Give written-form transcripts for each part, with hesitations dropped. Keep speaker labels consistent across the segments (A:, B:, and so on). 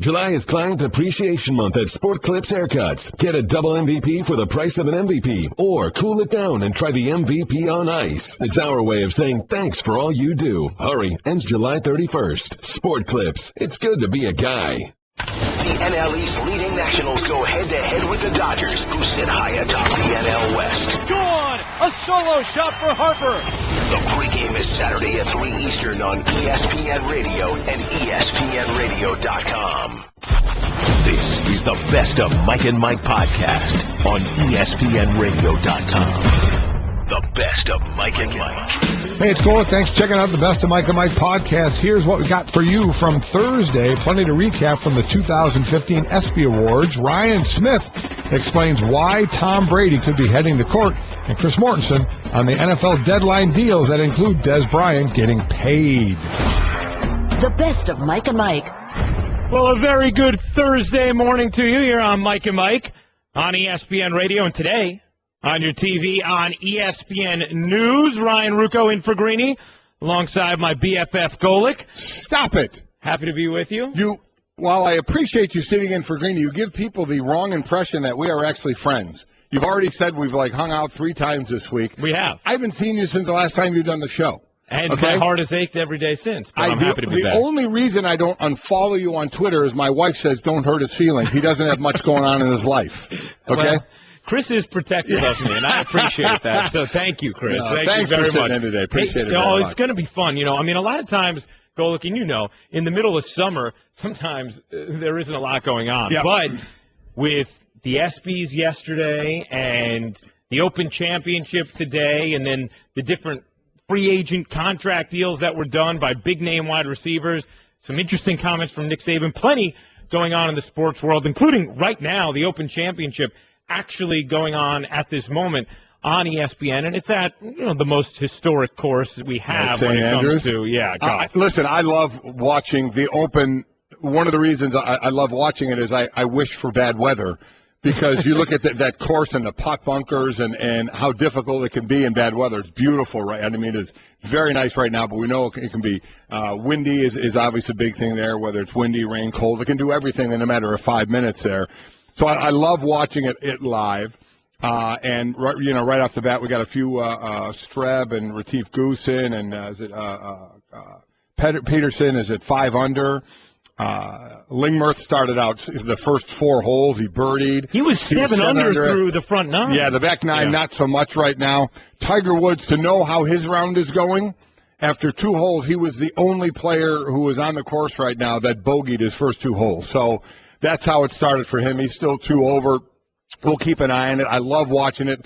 A: July is Client Appreciation Month at Sport Clips Haircuts. Get a double MVP for the price of an MVP, or cool it down and try the MVP on ice. It's our way of saying thanks for all you do. Hurry, ends July 31st. Sport Clips. It's good to be a guy.
B: The NL East leading Nationals go head-to-head with the Dodgers, who sit high atop the NL West.
C: Gone! A solo shot for Harper.
B: The pregame is Saturday at 3 Eastern on ESPN Radio and ESPNRadio.com. This is the Best of Mike and Mike podcast on ESPNRadio.com. The Best of Mike and Mike.
D: Hey, it's Golic. Thanks for checking out the Best of Mike and Mike podcast. Here's what we got for you from Thursday. Plenty to recap from the 2015 ESPY Awards. Ryan Smith explains why Tom Brady could be heading to court, and Chris Mortensen on the NFL deadline deals that include Des Bryant getting paid.
E: The Best of Mike and Mike.
C: Well, a very good Thursday morning to you here on Mike and Mike on ESPN Radio, and today on your TV on ESPN News. Ryan Ruocco in for Greeny, alongside my BFF Golic.
D: Stop it.
C: Happy to be with you.
D: While I appreciate you sitting in for Greeny, you give people the wrong impression that we are actually friends. You've already said we've hung out 3 times this week.
C: We have.
D: I haven't seen you since the last time you've done the show.
C: And my heart has ached every day since, but I'm happy to be back.
D: The only reason I don't unfollow you on Twitter is my wife says don't hurt his feelings. He doesn't have much going on in his life. Okay?
C: Well, Chris is protective of me, and I appreciate that. So thank you, Chris.
D: Thanks
C: you very
D: for sitting
C: much.
D: in today. Appreciate it.
C: It's going to be fun. A lot of times, Golic, and in the middle of summer, sometimes there isn't a lot going on.
D: Yep.
C: But with the ESPYs yesterday and the Open Championship today, and then the different free agent contract deals that were done by big-name wide receivers, some interesting comments from Nick Saban, plenty going on in the sports world, including right now the Open Championship actually going on at this moment on ESPN, and it's at the most historic course we have when it comes to golf.
D: Listen, I love watching the Open. One of the reasons I love watching it is I wish for bad weather, because you look at that course and the putt bunkers and how difficult it can be in bad weather. It's beautiful, right? I mean, it's very nice right now, but we know it can be windy is obviously a big thing there, whether it's windy, rain, cold. It can do everything in a matter of 5 minutes there. So I love watching it live. And right off the bat, we got a few Streb and Retief Goosen, and Peterson is at 5 under. Lingmerth started out the first 4 holes. He birdied.
C: He was 7 under through the front 9.
D: Yeah, the back 9, not so much right now. Tiger Woods, to know how his round is going, after 2 holes, he was the only player who is on the course right now that bogeyed his first 2 holes. So that's how it started for him. He's still 2 over. We'll keep an eye on it. I love watching it.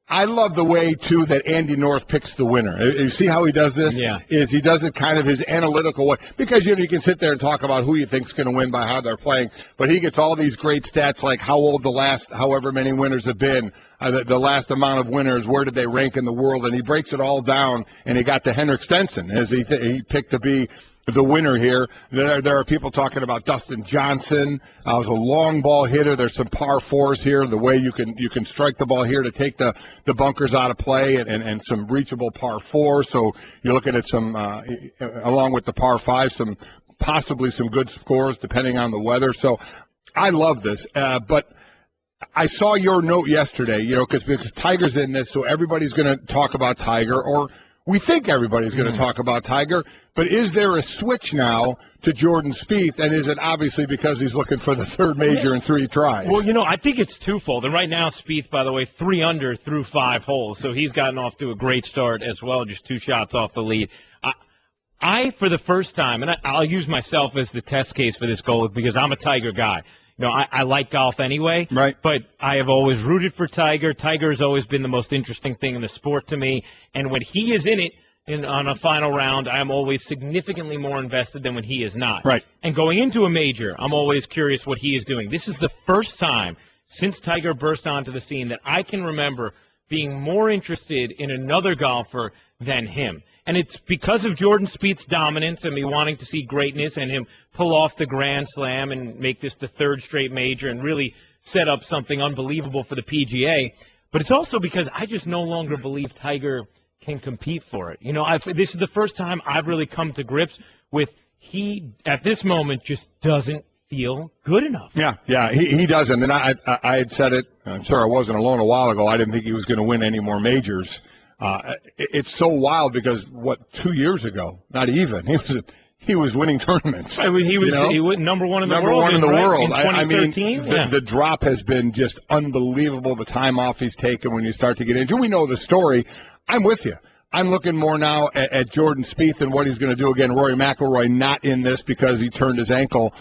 D: I love the way, too, that Andy North picks the winner. You see how he does this?
C: Yeah.
D: He does it kind of his analytical way. Because, you can sit there and talk about who you think's going to win by how they're playing. But he gets all these great stats, like how old the last however many winners have been, the last amount of winners, where did they rank in the world. And he breaks it all down, and he got to Henrik Stenson, as he picked to be the winner here. There are people talking about Dustin Johnson. Was a long ball hitter. There's some par 4s here. The way you can strike the ball here to take the bunkers out of play, and some reachable par 4s. So you're looking at some, along with the par 5, possibly some good scores depending on the weather. So I love this. But I saw your note yesterday, because Tiger's in this, so everybody's going to talk about Tiger, or we think everybody's going to talk about Tiger, but is there a switch now to Jordan Spieth, and is it obviously because he's looking for the 3rd major in 3 tries?
C: Well, I think it's twofold. And right now, Spieth, by the way, 3 under through 5 holes, so he's gotten off to a great start as well, just 2 shots off the lead. I for the first time, and I'll use myself as the test case for this goal because I'm a Tiger guy. I like golf anyway,
D: right?
C: But I have always rooted for Tiger. Tiger has always been the most interesting thing in the sport to me. And when he is in it on a final round, I am always significantly more invested than when he is not.
D: Right.
C: And going into a major, I'm always curious what he is doing. This is the first time since Tiger burst onto the scene that I can remember being more interested in another golfer than him. And it's because of Jordan Spieth's dominance and me wanting to see greatness and him pull off the Grand Slam and make this the 3rd straight major and really set up something unbelievable for the PGA. But it's also because I just no longer believe Tiger can compete for it. This is the first time I've really come to grips with he, at this moment, just doesn't feel good enough.
D: Yeah, he doesn't. And I had said it, I'm sure I wasn't alone a while ago, I didn't think he was going to win any more majors. It's so wild because, 2 years ago, not even, he was winning tournaments.
C: I mean, he was number one in the world.
D: Number one in the world.
C: In 2013.
D: The drop has been just unbelievable, the time off he's taken when you start to get into it. We know the story. I'm with you. I'm looking more now at Jordan Spieth and what he's going to do again. Rory McIlroy not in this because he turned his ankle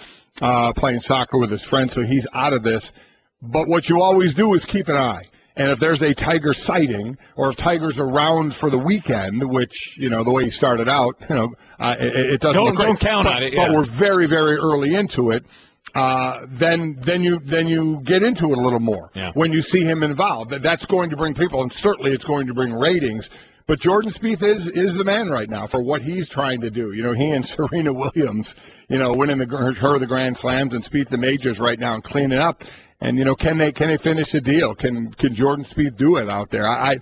D: playing soccer with his friend, so he's out of this. But what you always do is keep an eye. And if there's a Tiger sighting, or if Tiger's around for the weekend, which, the way he started out, it doesn't look great.
C: Don't count on it. Yeah.
D: But we're very, very early into it. Then you get into it a little more when you see him involved. That's going to bring people, and certainly it's going to bring ratings. But Jordan Spieth is the man right now for what he's trying to do. He and Serena Williams, winning the Grand Slams, and Spieth the majors right now and cleaning up. And can they finish the deal? Can Jordan Spieth do it out there? I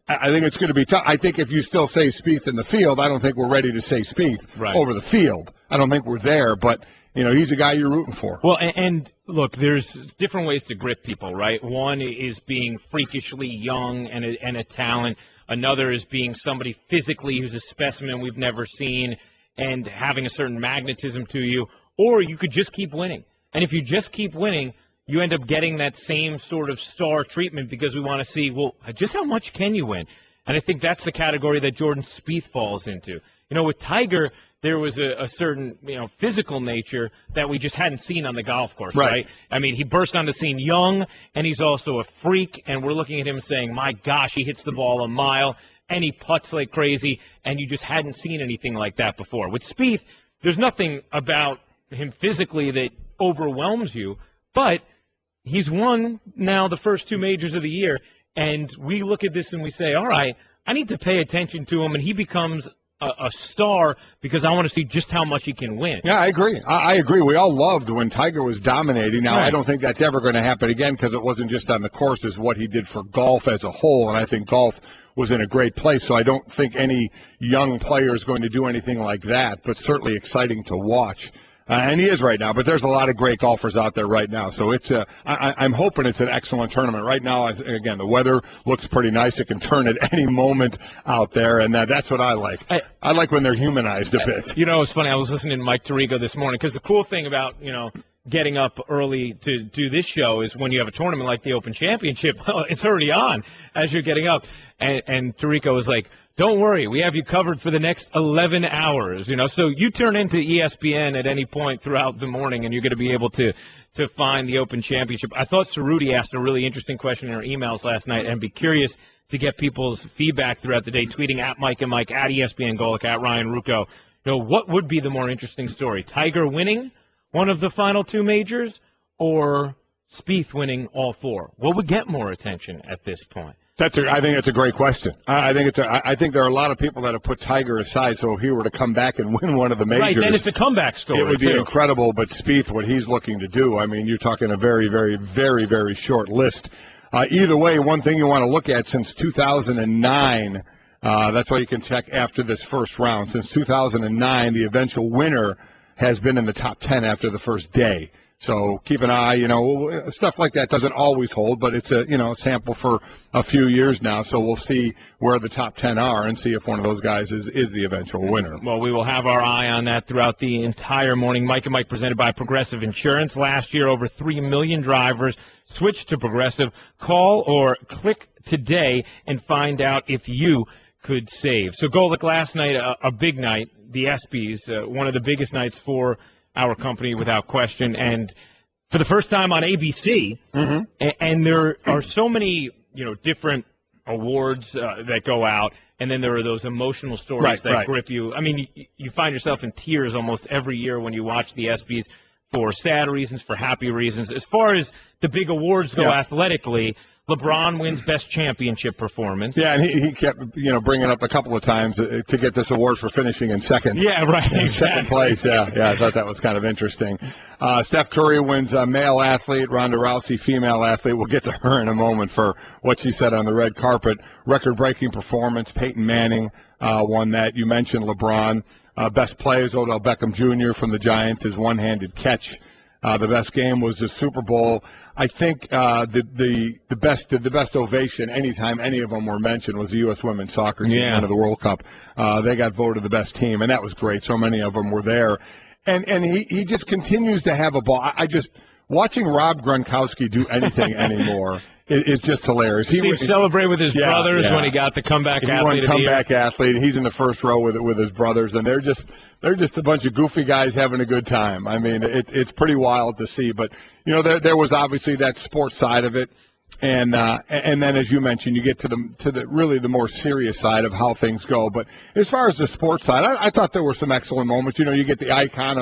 D: think it's going to be tough. I think if you still say Spieth in the field, I don't think we're ready to say Spieth over the field. I don't think we're there, but he's a guy you're rooting for.
C: Well, and look, there's different ways to grip people, right? One is being freakishly young and a talent. Another is being somebody physically who's a specimen we've never seen and having a certain magnetism to you. Or you could just keep winning. And if you just keep winning, you end up getting that same sort of star treatment because we want to see, well, just how much can you win? And I think that's the category that Jordan Spieth falls into. With Tiger, there was a certain, physical nature that we just hadn't seen on the golf course, right? I mean, he burst on the scene young, and he's also a freak, and we're looking at him saying, my gosh, he hits the ball a mile, and he putts like crazy, and you just hadn't seen anything like that before. With Spieth, there's nothing about him physically that overwhelms you, but he's won now the first two majors of the year, and we look at this and we say, all right, I need to pay attention to him, and he becomes a star because I want to see just how much he can win.
D: Yeah, I agree. I agree. We all loved when Tiger was dominating. Now, I don't think that's ever going to happen again because it wasn't just on the course, it's what he did for golf as a whole, and I think golf was in a great place, so I don't think any young player is going to do anything like that, but certainly exciting to watch. And he is right now, but there's a lot of great golfers out there right now. So I'm hoping it's an excellent tournament. Right now, again, the weather looks pretty nice. It can turn at any moment out there, and that's what I like. I like when they're humanized a bit.
C: It's funny. I was listening to Mike Tirico this morning because the cool thing about, getting up early to do this show is when you have a tournament like the Open Championship, it's already on as you're getting up. And Tirico was like, don't worry, we have you covered for the next 11 hours, So you turn into ESPN at any point throughout the morning, and you're going to be able to find the Open Championship. I thought Cerruti asked a really interesting question in her emails last night, and be curious to get people's feedback throughout the day, tweeting at Mike and Mike, at ESPN Golic, at Ryan Ruocco. What would be the more interesting story? Tiger winning one of the final two majors, or Spieth winning all four? What would get more attention at this point?
D: I think that's a great question. I think there are a lot of people that have put Tiger aside. So if he were to come back and win one of the majors,
C: right, then it's a comeback story.
D: It would be incredible. But Spieth, what he's looking to do, I mean, you're talking a very, very, very, very short list. Either way, one thing you want to look at since 2009. That's why you can check after this first round. Since 2009, the eventual winner has been in the top 10 after the first day. So keep an eye, stuff like that doesn't always hold, but it's a sample for a few years now. So we'll see where the top 10 are and see if one of those guys is the eventual winner.
C: Well, we will have our eye on that throughout the entire morning. Mike and Mike presented by Progressive Insurance. Last year, over 3 million drivers switched to Progressive. Call or click today and find out if you could save. So Golic, last night, a big night, the ESPYs, one of the biggest nights for our company without question, and for the first time on ABC, and there are so many, different awards that go out, and then there are those emotional stories that grip you. I mean, you find yourself in tears almost every year when you watch the ESPYs for sad reasons, for happy reasons. As far as the big awards go athletically, LeBron wins Best Championship Performance.
D: Yeah, and he kept bringing up a couple of times to get this award for finishing in second.
C: Yeah, right. Exactly.
D: Second place. Yeah. I thought that was kind of interesting. Steph Curry wins male athlete. Ronda Rousey, female athlete. We'll get to her in a moment for what she said on the red carpet. Record-breaking performance. Peyton Manning won that. You mentioned LeBron. Best players, Odell Beckham Jr. from the Giants, his one-handed catch. The best game was the Super Bowl. I think the best ovation anytime any of them were mentioned was the U.S. women's soccer team, one of the World Cup. They got voted the best team, and that was great. So many of them were there. And he just continues to have a ball. Watching Rob Gronkowski do anything anymore is just hilarious.
C: He would celebrate with his brothers when he got the comeback athlete. He won
D: comeback athlete. He's in the first row with his brothers, and they're just a bunch of goofy guys having a good time. I mean, it's pretty wild to see. But there was obviously that sports side of it, and then as you mentioned, you get to the really the more serious side of how things go. But as far as the sports side, I thought there were some excellent moments. You get the icon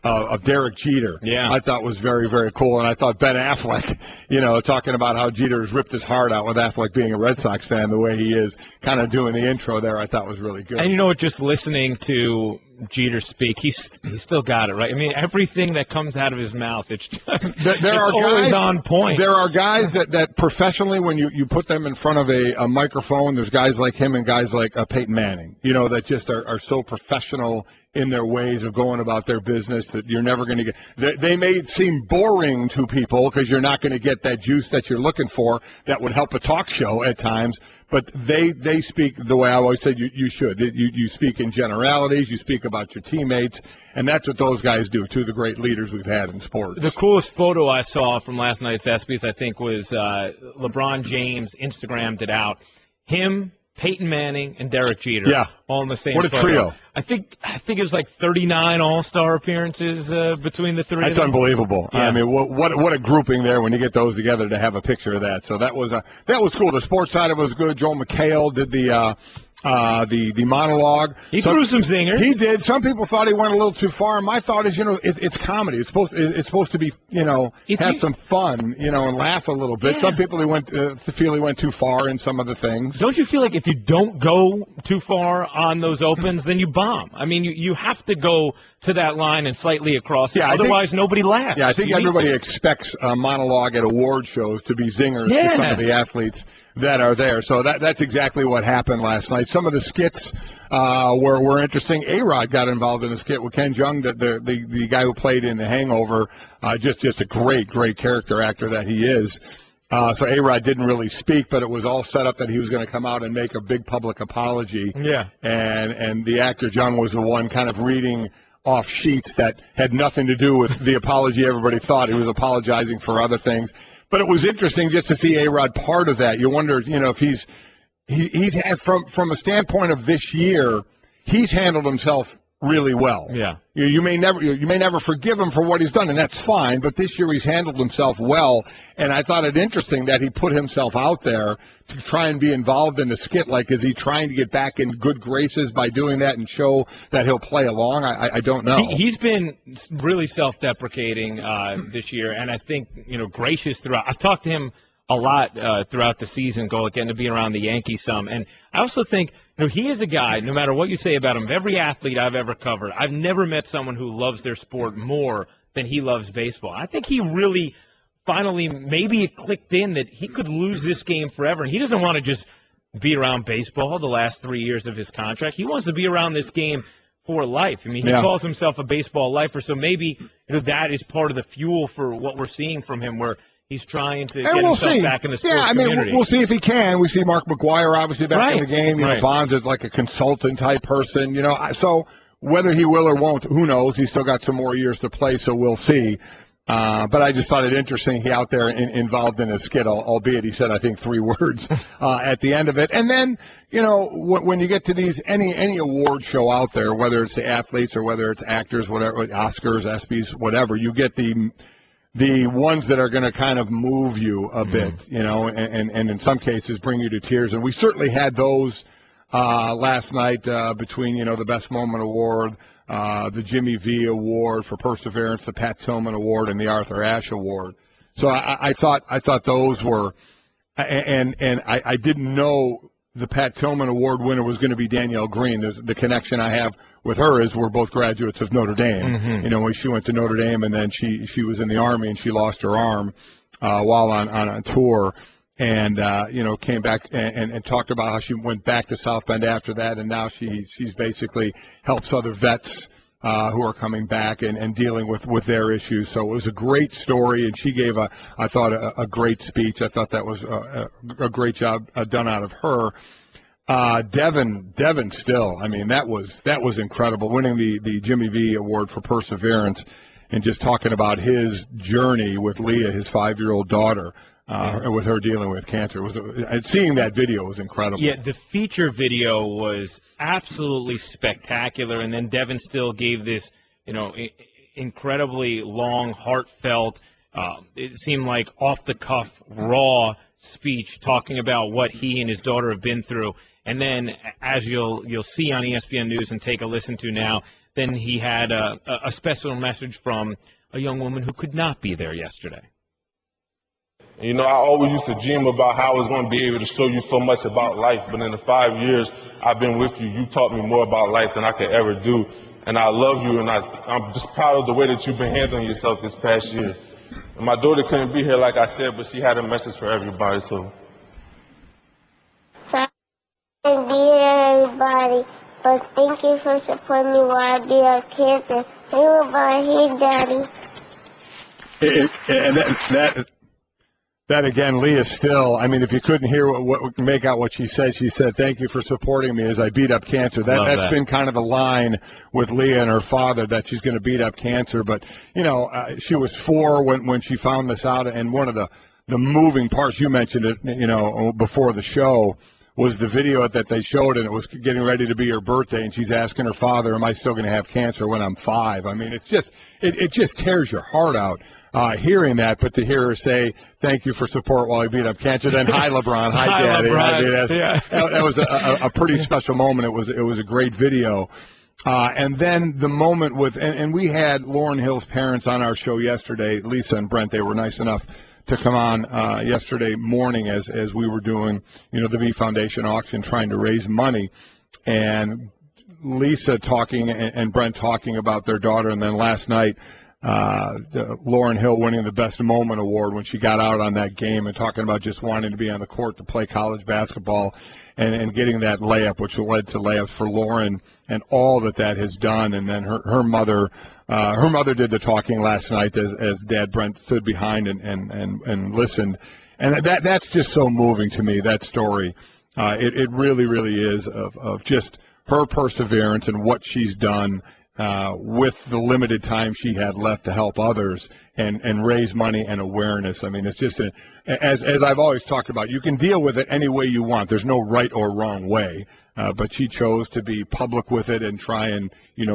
D: of Derek Jeter.
C: Yeah.
D: I thought was very, very cool. And I thought Ben Affleck, talking about how Jeter's ripped his heart out with Affleck being a Red Sox fan the way he is, kind of doing the intro there, I thought was really good.
C: And just listening to Jeter speak, he's still got it, right? I mean, everything that comes out of his mouth, it's just always on point.
D: There are guys that professionally, when you put them in front of a microphone, there's guys like him and guys like Peyton Manning, that just are so professional in their ways of going about their business that you're never going to get. They may seem boring to people because you're not going to get that juice that you're looking for that would help a talk show at times. But they speak the way I always said you should. You speak in generalities. You speak about your teammates, and that's what those guys do. Two of the great leaders we've had in sports.
C: The coolest photo I saw from last night's ESPYs, I think, was LeBron James Instagrammed it out. Him, Peyton Manning, and Derek Jeter, all in the same.
D: What a
C: photo.
D: trio!
C: I think it was like 39 All-Star appearances between the three.
D: That's
C: of them.
D: Unbelievable.
C: Yeah.
D: I mean, what a grouping there when you get those together to have a picture of that. So that was cool. The sports side of it was good. Joel McHale did the monologue.
C: He threw some zingers.
D: He did. Some people thought he went a little too far. My thought is, it's comedy. It's supposed to be, have some fun, and laugh a little bit.
C: Yeah.
D: Some people feel he went too far in some of the things.
C: Don't you feel like if you don't go too far on those opens, then you bomb? I mean, you have to go to that line and slightly across it. Otherwise, nobody laughs.
D: Yeah, I think everybody expects a monologue at award shows to be zingers to some of the athletes that are there. So that's exactly what happened last night. Some of the skits were interesting. A-Rod got involved in a skit with Ken Jeong, the guy who played in The Hangover, just a great character actor that he is. So A-Rod didn't really speak, but it was all set up that he was going to come out and make a big public apology.
C: Yeah.
D: And the actor Jeong was the one kind of reading off sheets that had nothing to do with the apology everybody thought. He was apologizing for other things. But it was interesting just to see A-Rod part of that. You wonder, if he's had, from a standpoint of this year, he's handled himself really well.
C: Yeah.
D: You may never forgive him for what he's done, and that's fine, but this year he's handled himself well, and I thought it interesting that he put himself out there to try and be involved in the skit. Like, is he trying to get back in good graces by doing that and show that he'll play along? I don't know.
C: He's been really self-deprecating this year, and I think, gracious throughout. I've talked to him a lot throughout the season, getting to be around the Yankees some. And I also think, he is a guy, no matter what you say about him, every athlete I've ever covered, I've never met someone who loves their sport more than he loves baseball. I think he really finally, maybe it clicked in that he could lose this game forever. And he doesn't want to just be around baseball the last 3 years of his contract. He wants to be around this game for life. I mean, he calls himself a baseball lifer, so maybe that is part of the fuel for what we're seeing from him, where he's trying to get himself back in the sports community.
D: We'll see if he can. We see Mark McGwire obviously back in the game. Bonds is like a consultant type person. So whether he will or won't, who knows? He's still got some more years to play, so we'll see. But I just thought it interesting. He out there involved in a skit, albeit he said, I think, 3 words at the end of it. And then, when you get to these any award show out there, whether it's the athletes or whether it's actors, whatever, Oscars, ESPYs, whatever, you get the ones that are going to kind of move you a bit, and in some cases bring you to tears. And we certainly had those last night between, the Best Moment Award, the Jimmy V Award for Perseverance, the Pat Tillman Award, and the Arthur Ashe Award. So I thought those were, and I didn't know the Pat Tillman Award winner was going to be Danielle Green. The connection I have with her is we're both graduates of Notre Dame.
C: Mm-hmm.
D: You know, when she went to Notre Dame, and then she was in the Army and she lost her arm while on a tour, and came back and talked about how she went back to South Bend after that, and now she's basically helps other vets who are coming back and dealing with their issues. So it was a great story, and she gave I thought a great speech. I thought that was a great job done out of her. Devin Still, I mean, that was incredible, winning the Jimmy V Award for Perseverance, and just talking about his journey with Leah, his 5-year-old daughter. With her dealing with cancer, seeing that video was incredible.
C: Yeah, the feature video was absolutely spectacular, and then Devin Still gave this, incredibly long, heartfelt, it seemed like off the cuff, raw speech talking about what he and his daughter have been through. And then, as you'll see on ESPN News and take a listen to now, then he had a special message from a young woman who could not be there yesterday.
F: I always used to dream about how I was going to be able to show you so much about life. But in the 5 years I've been with you, you taught me more about life than I could ever do. And I love you, and I'm just proud of the way that you've been handling yourself this past year. And my daughter couldn't be here, like I said, but she had a message for everybody. So
G: I can't be here, everybody. But thank you for supporting me while I beat out cancer. Hey, everybody. Hey, Daddy.
D: That again, Leah Still. I mean, if you couldn't hear make out what she said, "Thank you for supporting me as I beat up cancer." That's been kind of a line with Leah and her father, that she's going to beat up cancer. But she was 4 when she found this out, and one of the moving parts, you mentioned it, before the show, was the video that they showed, and it was getting ready to be her birthday, and she's asking her father, "Am I still going to have cancer when I'm 5?" I mean, it just tears your heart out hearing that. But to hear her say, "Thank you for support while I beat up cancer," then "Hi, LeBron, hi, Daddy."
C: LeBron.
D: I mean, that was a pretty special moment. It was a great video. And then the moment and we had Lauryn Hill's parents on our show yesterday, Lisa and Brent. They were nice enough to come on yesterday morning as we were doing, the V Foundation auction, trying to raise money, and Lisa talking and Brent talking about their daughter, and then last night, Lauryn Hill winning the Best Moment Award when she got out on that game, and talking about just wanting to be on the court to play college basketball, and getting that layup, which led to layups for Lauren, and all that has done. And then her mother did the talking last night as Dad Brent stood behind and listened, and that's just so moving to me, that story. It really, really is of just her perseverance and what she's done with the limited time she had left to help others and raise money and awareness. I mean, it's just as I've always talked about, you can deal with it any way you want. There's no right or wrong way, but she chose to be public with it and try and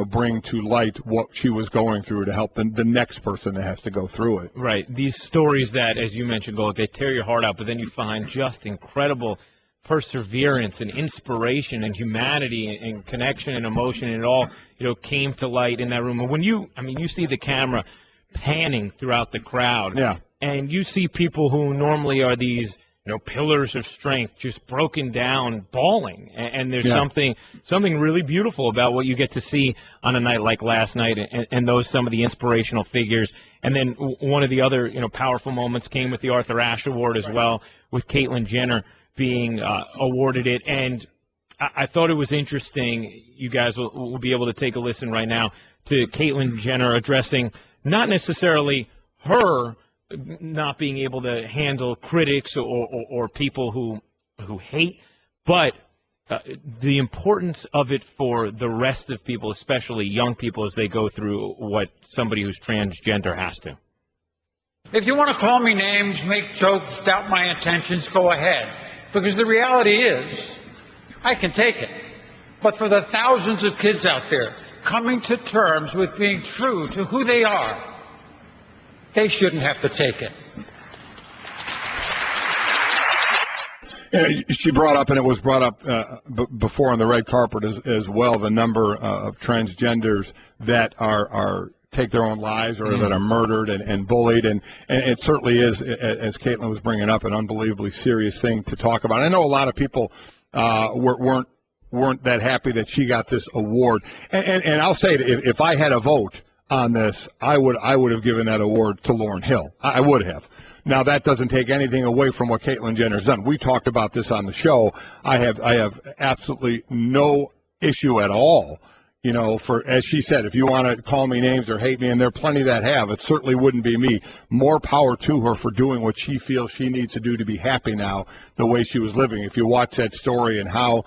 D: bring to light what she was going through to help the next person that has to go through it.
C: Right. These stories that, as you mentioned, Golic, they tear your heart out, but then you find just incredible perseverance and inspiration and humanity and connection and emotion, and it all came to light in that room. And when you see the camera panning throughout the crowd,
D: yeah,
C: and you see people who normally are these pillars of strength just broken down, bawling, and there's something really beautiful about what you get to see on a night like last night, and some of the inspirational figures. And then one of the other powerful moments came with the Arthur Ashe Award as well, with Caitlyn Jenner being awarded it. And I thought it was interesting. You guys will be able to take a listen right now to Caitlyn Jenner addressing not necessarily her not being able to handle critics or people who hate, but the importance of it for the rest of people, especially young people, as they go through what somebody who's transgender has to.
H: If you want to call me names, make jokes, doubt my intentions, go ahead. Because the reality is, I can take it. But for the thousands of kids out there coming to terms with being true to who they are, they shouldn't have to take it.
D: She brought up, and it was brought up before on the red carpet as well, the number of transgenders that are take their own lives or that are murdered and bullied. And it certainly is, as Caitlin was bringing up, an unbelievably serious thing to talk about. I know a lot of people weren't that happy that she got this award. And I'll say it, if I had a vote on this, I would have given that award to Lauryn Hill. I would have. Now, that doesn't take anything away from what Caitlyn Jenner's done. We talked about this on the show. I have absolutely no issue at all, for, as she said, if you want to call me names or hate me, and there are plenty that have, it certainly wouldn't be me. More power to her for doing what she feels she needs to do to be happy now, the way she was living. If you watch that story and how,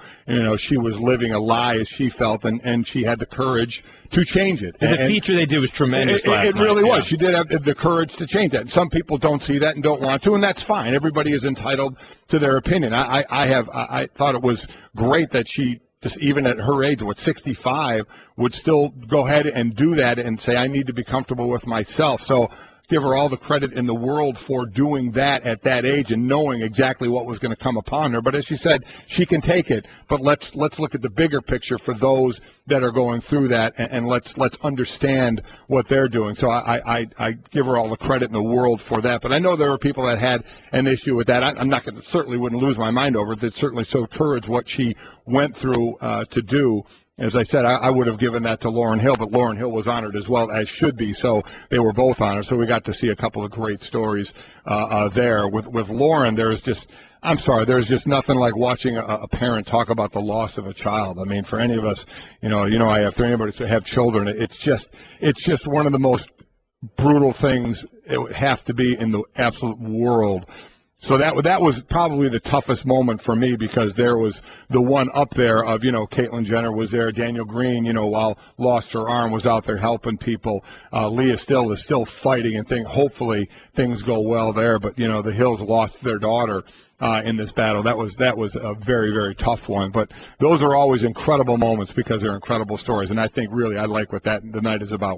D: she was living a lie as she felt, and she had the courage to change it.
C: And the feature they did was tremendous last
D: It really
C: night.
D: was. She did have the courage to change that. Some people don't see that and don't want to, and that's fine. Everybody is entitled to their opinion. I thought it was great that she, just even at her age, 65, would still go ahead and do that and say, I need to be comfortable with myself. So give her all the credit in the world for doing that at that age and knowing exactly what was going to come upon her. But as she said, she can take it. But let's look at the bigger picture for those that are going through that, and let's understand what they're doing. So I give her all the credit in the world for that. But I know there are people that had an issue with that. I'm not going to, certainly wouldn't lose my mind over it. That certainly showed courage what she went through to do. As I said, I would have given that to Lauryn Hill, but Lauryn Hill was honored as well, as should be. So they were both honored. So we got to see a couple of great stories there. With Lauryn, there's just nothing like watching a parent talk about the loss of a child. I mean, for any of us, I have, for anybody to have children, it's just one of the most brutal things it would have to be in the absolute world. So that was probably the toughest moment for me, because there was the one up there of, Caitlyn Jenner was there, Daniel Green, while lost her arm, was out there helping people. Leah Still is still fighting, and hopefully things go well there. But, the Hills lost their daughter in this battle. That was a very, very tough one. But those are always incredible moments because they're incredible stories. And I think really I like what the night is about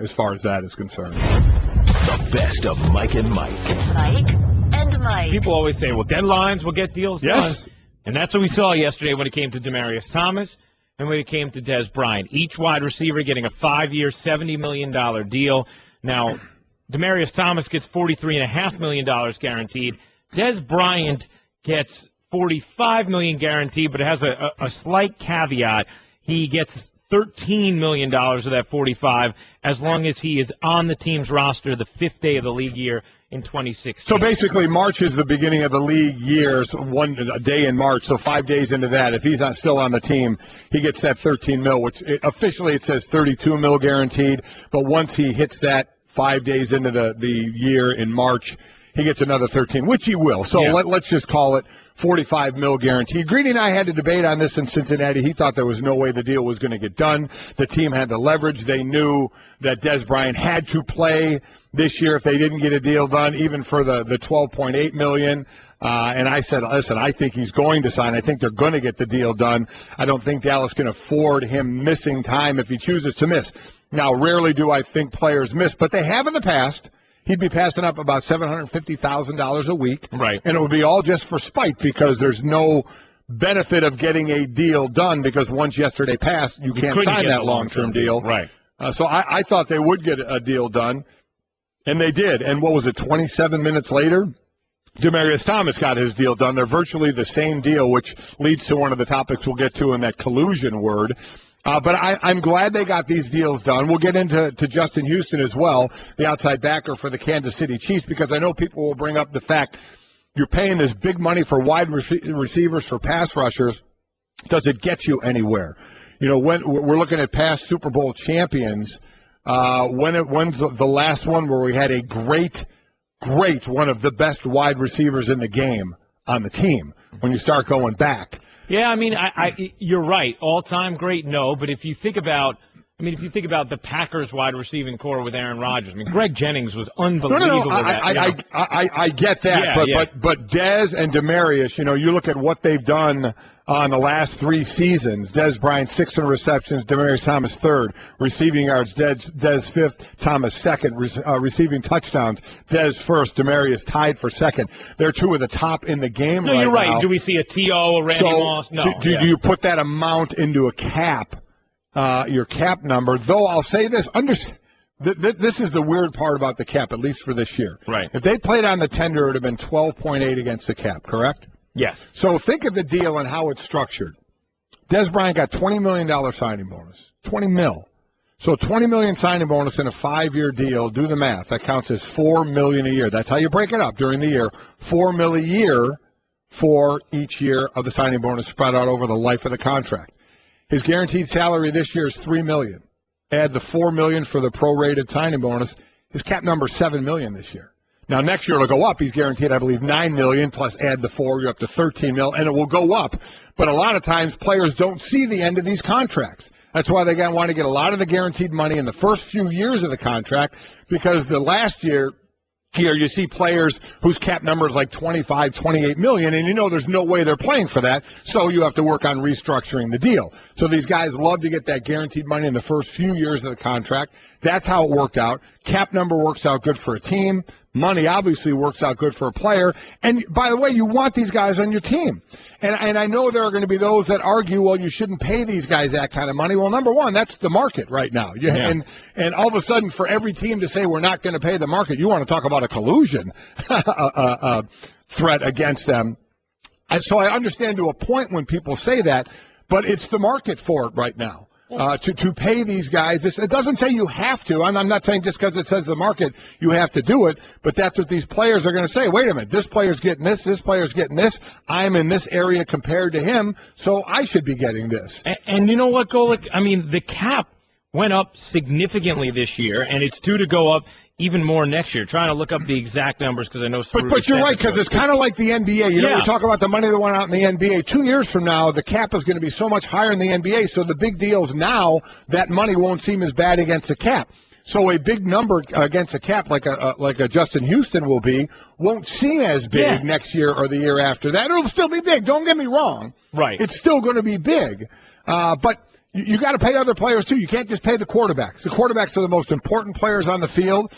D: as far as that is concerned.
B: The best of Mike and Mike.
E: Mike and Mike.
C: People always say, well, deadlines will get deals
D: Yes.
C: done. And that's what we saw yesterday when it came to Demaryius Thomas and when it came to Des Bryant. Each wide receiver getting a 5-year, $70 million deal. Now, Demaryius Thomas gets $43.5 million guaranteed. Des Bryant gets $45 million guaranteed, but it has a slight caveat. He gets $13 million of that $45 as long as he is on the team's roster the 5th day of the league year in 2016.
D: So basically, March is the beginning of the league years, a day in March. So 5 days into that, if he's not still on the team, he gets that $13 million, which officially it says $32 million guaranteed. But once he hits that 5 days into the year in March, he gets another 13, which he will. So let's just call it $45 million guaranteed. Greeny and I had a debate on this in Cincinnati. He thought there was no way the deal was going to get done. The team had the leverage. They knew that Des Bryant had to play this year if they didn't get a deal done, even for the $12.8 million. And I said, listen, I think he's going to sign. I think they're going to get the deal done. I don't think Dallas can afford him missing time if he chooses to miss. Now, rarely do I think players miss, but they have in the past. He'd be passing up about $750,000 a week.
C: Right.
D: And it would be all just for spite, because there's no benefit of getting a deal done, because once yesterday passed, you can't sign that long-term deal.
C: Right.
D: So I thought they would get a deal done, and they did. And what was it, 27 minutes later? Demaryius Thomas got his deal done. They're virtually the same deal, which leads to one of the topics we'll get to in that collusion word. But I'm glad they got these deals done. We'll get into Justin Houston as well, the outside backer for the Kansas City Chiefs, because I know people will bring up the fact you're paying this big money for wide receivers, for pass rushers. Does it get you anywhere? When we're looking at past Super Bowl champions, when's the last one where we had a great, one of the best wide receivers in the game on the team when you start going back?
C: Yeah, I mean, you're right. All-time great, no. But if you think about the Packers wide receiving core with Aaron Rodgers, I mean, Greg Jennings was unbelievable.
D: No. I get that. But Dez and Demaryius, you look at what they've done on the last 3 seasons. Des Bryant, 600 receptions. Demaryius Thomas, 3rd. Receiving yards, Des 5th. Thomas, 2nd. Receiving touchdowns, Des 1st. Demaryius tied for 2nd. They're 2 of the top in the game right now.
C: No, you're right. Do we see a T.O., a Randy Moss? No.
D: Do you put that amount into a cap, your cap number? Though I'll say this, This is the weird part about the cap, at least for this year.
C: Right.
D: If they played on the tender, it would have been 12.8 against the cap, correct?
C: Yes.
D: So think of the deal and how it's structured. Des Bryant got $20 million signing bonus. $20 mil. So $20 million signing bonus in a 5-year deal, do the math. That counts as $4 million a year. That's how you break it up during the year. $4 million a year for each year of the signing bonus spread out over the life of the contract. His guaranteed salary this year is $3 million. Add the $4 million for the prorated signing bonus. His cap number is $7 million this year. Now next year it'll go up. He's guaranteed, I believe, $9 million plus add the 4, you're up to $13 million, and it will go up. But a lot of times players don't see the end of these contracts. That's why they want to get a lot of the guaranteed money in the first few years of the contract, because the last year here you see players whose cap number is like 25, 28 million, and you know there's no way they're playing for that, so you have to work on restructuring the deal. So these guys love to get that guaranteed money in the first few years of the contract. That's how it worked out. Cap number works out good for a team. Money obviously works out good for a player. And, by the way, you want these guys on your team. And I know there are going to be those that argue, well, you shouldn't pay these guys that kind of money. Well, number one, that's the market right now. And all of a sudden, for every team to say we're not going to pay the market, you want to talk about a collusion threat against them. And so I understand to a point when people say that, but it's the market for it right now. To pay these guys. It doesn't say you have to. I'm not saying just because it says the market you have to do it, but that's what these players are going to say. Wait a minute, this player's getting this player's getting this. I'm in this area compared to him, so I should be getting this.
C: And you know what, Golic? I mean, the cap went up significantly this year, and it's due to go up even more next year. Trying to look up the exact numbers because I know.
D: But you're right, because it's kind of like the NBA. You know, we talk about the money that went out in the NBA. 2 years from now, the cap is going to be so much higher in the NBA. So the big deals now, that money won't seem as bad against the cap. So a big number against a cap, like a Justin Houston will be, won't seem as big next year or the year after that. It'll still be big. Don't get me wrong.
C: Right.
D: It's still going to be big, but. You got to pay other players, too. You can't just pay the quarterbacks. The quarterbacks are the most important players on the field.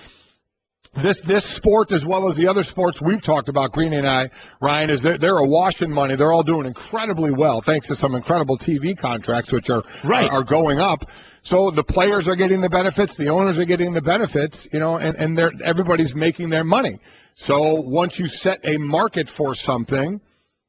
D: This sport, as well as the other sports we've talked about, Greeny and I, Ryan, is they're awash in money. They're all doing incredibly well, thanks to some incredible TV contracts, which are going up. So the players are getting the benefits, the owners are getting the benefits, and everybody's making their money. So once you set a market for something,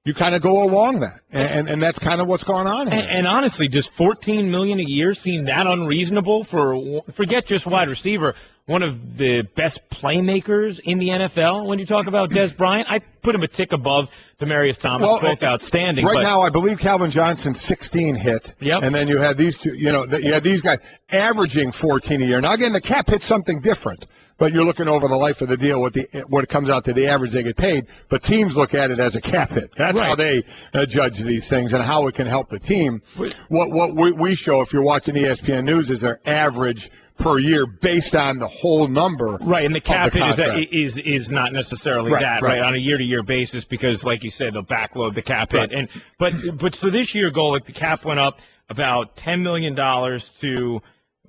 D: you kind of go along that, and that's kind of what's going on here.
C: And honestly, does $14 million a year seem that unreasonable forget just wide receiver, one of the best playmakers in the NFL? When you talk about Des Bryant, I put him a tick above Demaryius Thomas, both outstanding.
D: Right now, I believe Calvin Johnson's 16 hit, and then you have these two. You have these guys averaging 14 a year. Now again, the cap hits something different. But you're looking over the life of the deal, what it comes out to the average they get paid. But teams look at it as a cap hit. That's how they judge these things and how it can help the team. What we show, if you're watching ESPN News, is their average per year based on the whole number.
C: Right, and the cap hit is not necessarily that, right, on a year-to-year basis because, like you said, they'll backload the cap hit. And but so this year, Golic, the cap went up about $10 million to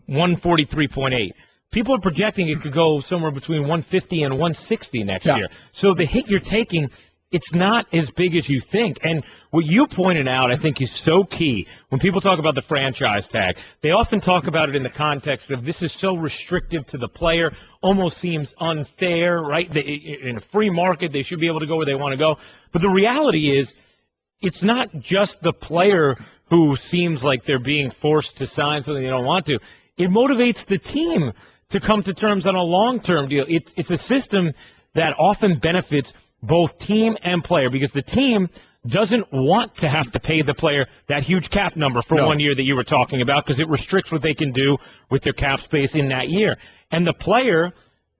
C: $143.8. People are projecting it could go somewhere between 150 and 160 next year. So the hit you're taking, it's not as big as you think. And what you pointed out, I think, is so key. When people talk about the franchise tag, they often talk about it in the context of this is so restrictive to the player, almost seems unfair, right? In a free market, they should be able to go where they want to go. But the reality is, it's not just the player who seems like they're being forced to sign something they don't want to. It motivates the team to come to terms on a long-term deal. It's a system that often benefits both team and player because the team doesn't want to have to pay the player that huge cap number for 1 year that you were talking about because it restricts what they can do with their cap space in that year. And the player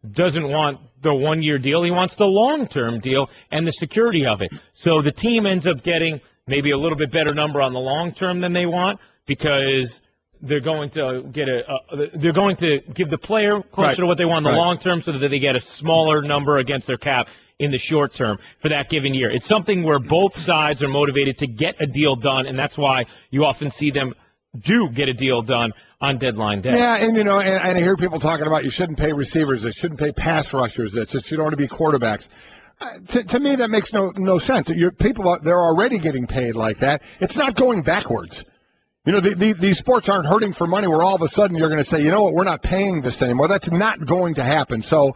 C: doesn't want the 1 year deal. He wants the long-term deal and the security of it. So the team ends up getting maybe a little bit better number on the long-term than they want because they're going to they're going to give the player closer to what they want in the long term so that they get a smaller number against their cap in the short term for that given year. It's something where both sides are motivated to get a deal done, and that's why you often see them do get a deal done on deadline day.
D: Yeah, and and I hear people talking about you shouldn't pay receivers, they shouldn't pay pass rushers, that you don't want to be quarterbacks. To me, that makes no sense. People, they're already getting paid like that. It's not going backwards. You know, these sports aren't hurting for money where all of a sudden you're going to say, you know what, we're not paying this anymore. That's not going to happen. So,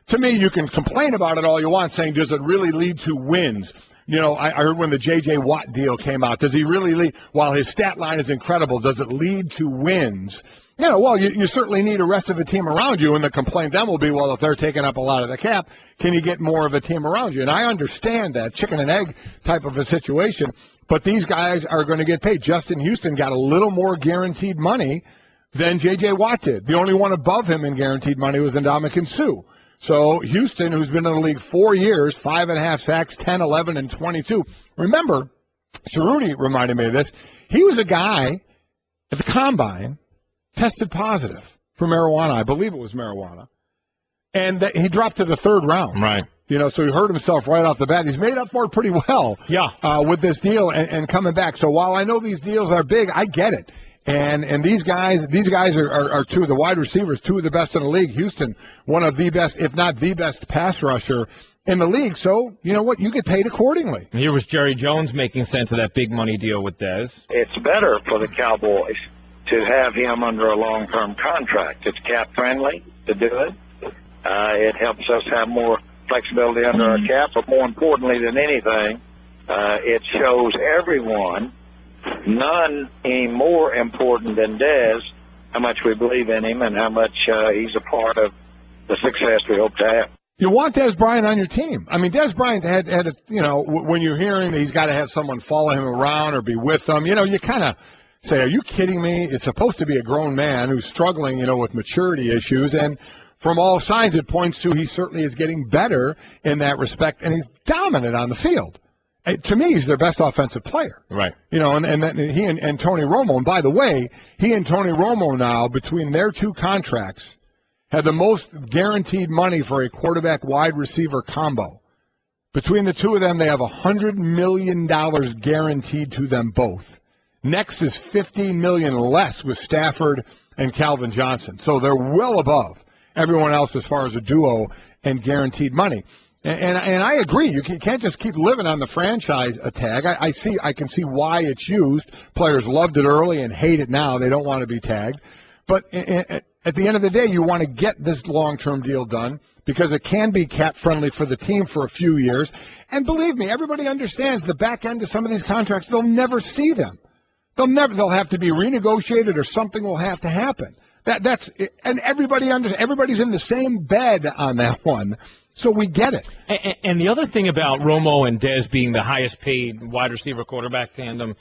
D: to me, you can complain about it all you want, saying, does it really lead to wins? You know, I heard when the J.J. Watt deal came out, does he really lead, while his stat line is incredible, does it lead to wins? You know, well, you certainly need a rest of a team around you, and the complaint then will be, well, if they're taking up a lot of the cap, can you get more of a team around you? And I understand that chicken and egg type of a situation, but these guys are going to get paid. Justin Houston got a little more guaranteed money than J.J. Watt did. The only one above him in guaranteed money was Ndamukong Suh. So Houston, who's been in the league 4 years, 5.5 sacks, 10, 11, and 22. Remember, Cerruti reminded me of this. He was a guy at the Combine tested positive for marijuana. I believe it was marijuana. And he dropped to the 3rd round.
C: Right.
D: You know, so he hurt himself right off the bat. He's made up for it pretty well with this deal and coming back. So while I know these deals are big, I get it. And these guys are two of the wide receivers, two of the best in the league. Houston, one of the best, if not the best pass rusher in the league. So, you know what? You get paid accordingly.
C: And here was Jerry Jones making sense of that big money deal with Dez.
I: It's better for the Cowboys to have him under a long-term contract. It's cap-friendly to do it. It helps us have more flexibility under our cap, but more importantly than anything, it shows everyone, none any more important than Dez, how much we believe in him and how much he's a part of the success we hope to have.
D: You want Dez Bryant on your team. I mean, Dez Bryant had a, you know, when you're hearing that he's got to have someone follow him around or be with him, you know, you kind of say, are you kidding me? It's supposed to be a grown man who's struggling, you know, with maturity issues. And from all signs, it points to he certainly is getting better in that respect, and he's dominant on the field. To me, he's their best offensive player.
C: Right.
D: You know, and then he and Tony Romo, and by the way, he and Tony Romo now, between their two contracts, have the most guaranteed money for a quarterback wide receiver combo. Between the two of them, they have $100 million guaranteed to them both. Next is $15 million less with Stafford and Calvin Johnson. So they're well above everyone else as far as a duo and guaranteed money. And I agree. You can't just keep living on the franchise tag. I can see why it's used. Players loved it early and hate it now. They don't want to be tagged. But at the end of the day, you want to get this long-term deal done because it can be cap-friendly for the team for a few years. And believe me, everybody understands the back end of some of these contracts. They'll never see them. They'll have to be renegotiated or something will have to happen. And everybody's in the same bed on that one. So we get it.
C: And the other thing about Romo and Dez being the highest paid wide receiver quarterback tandem,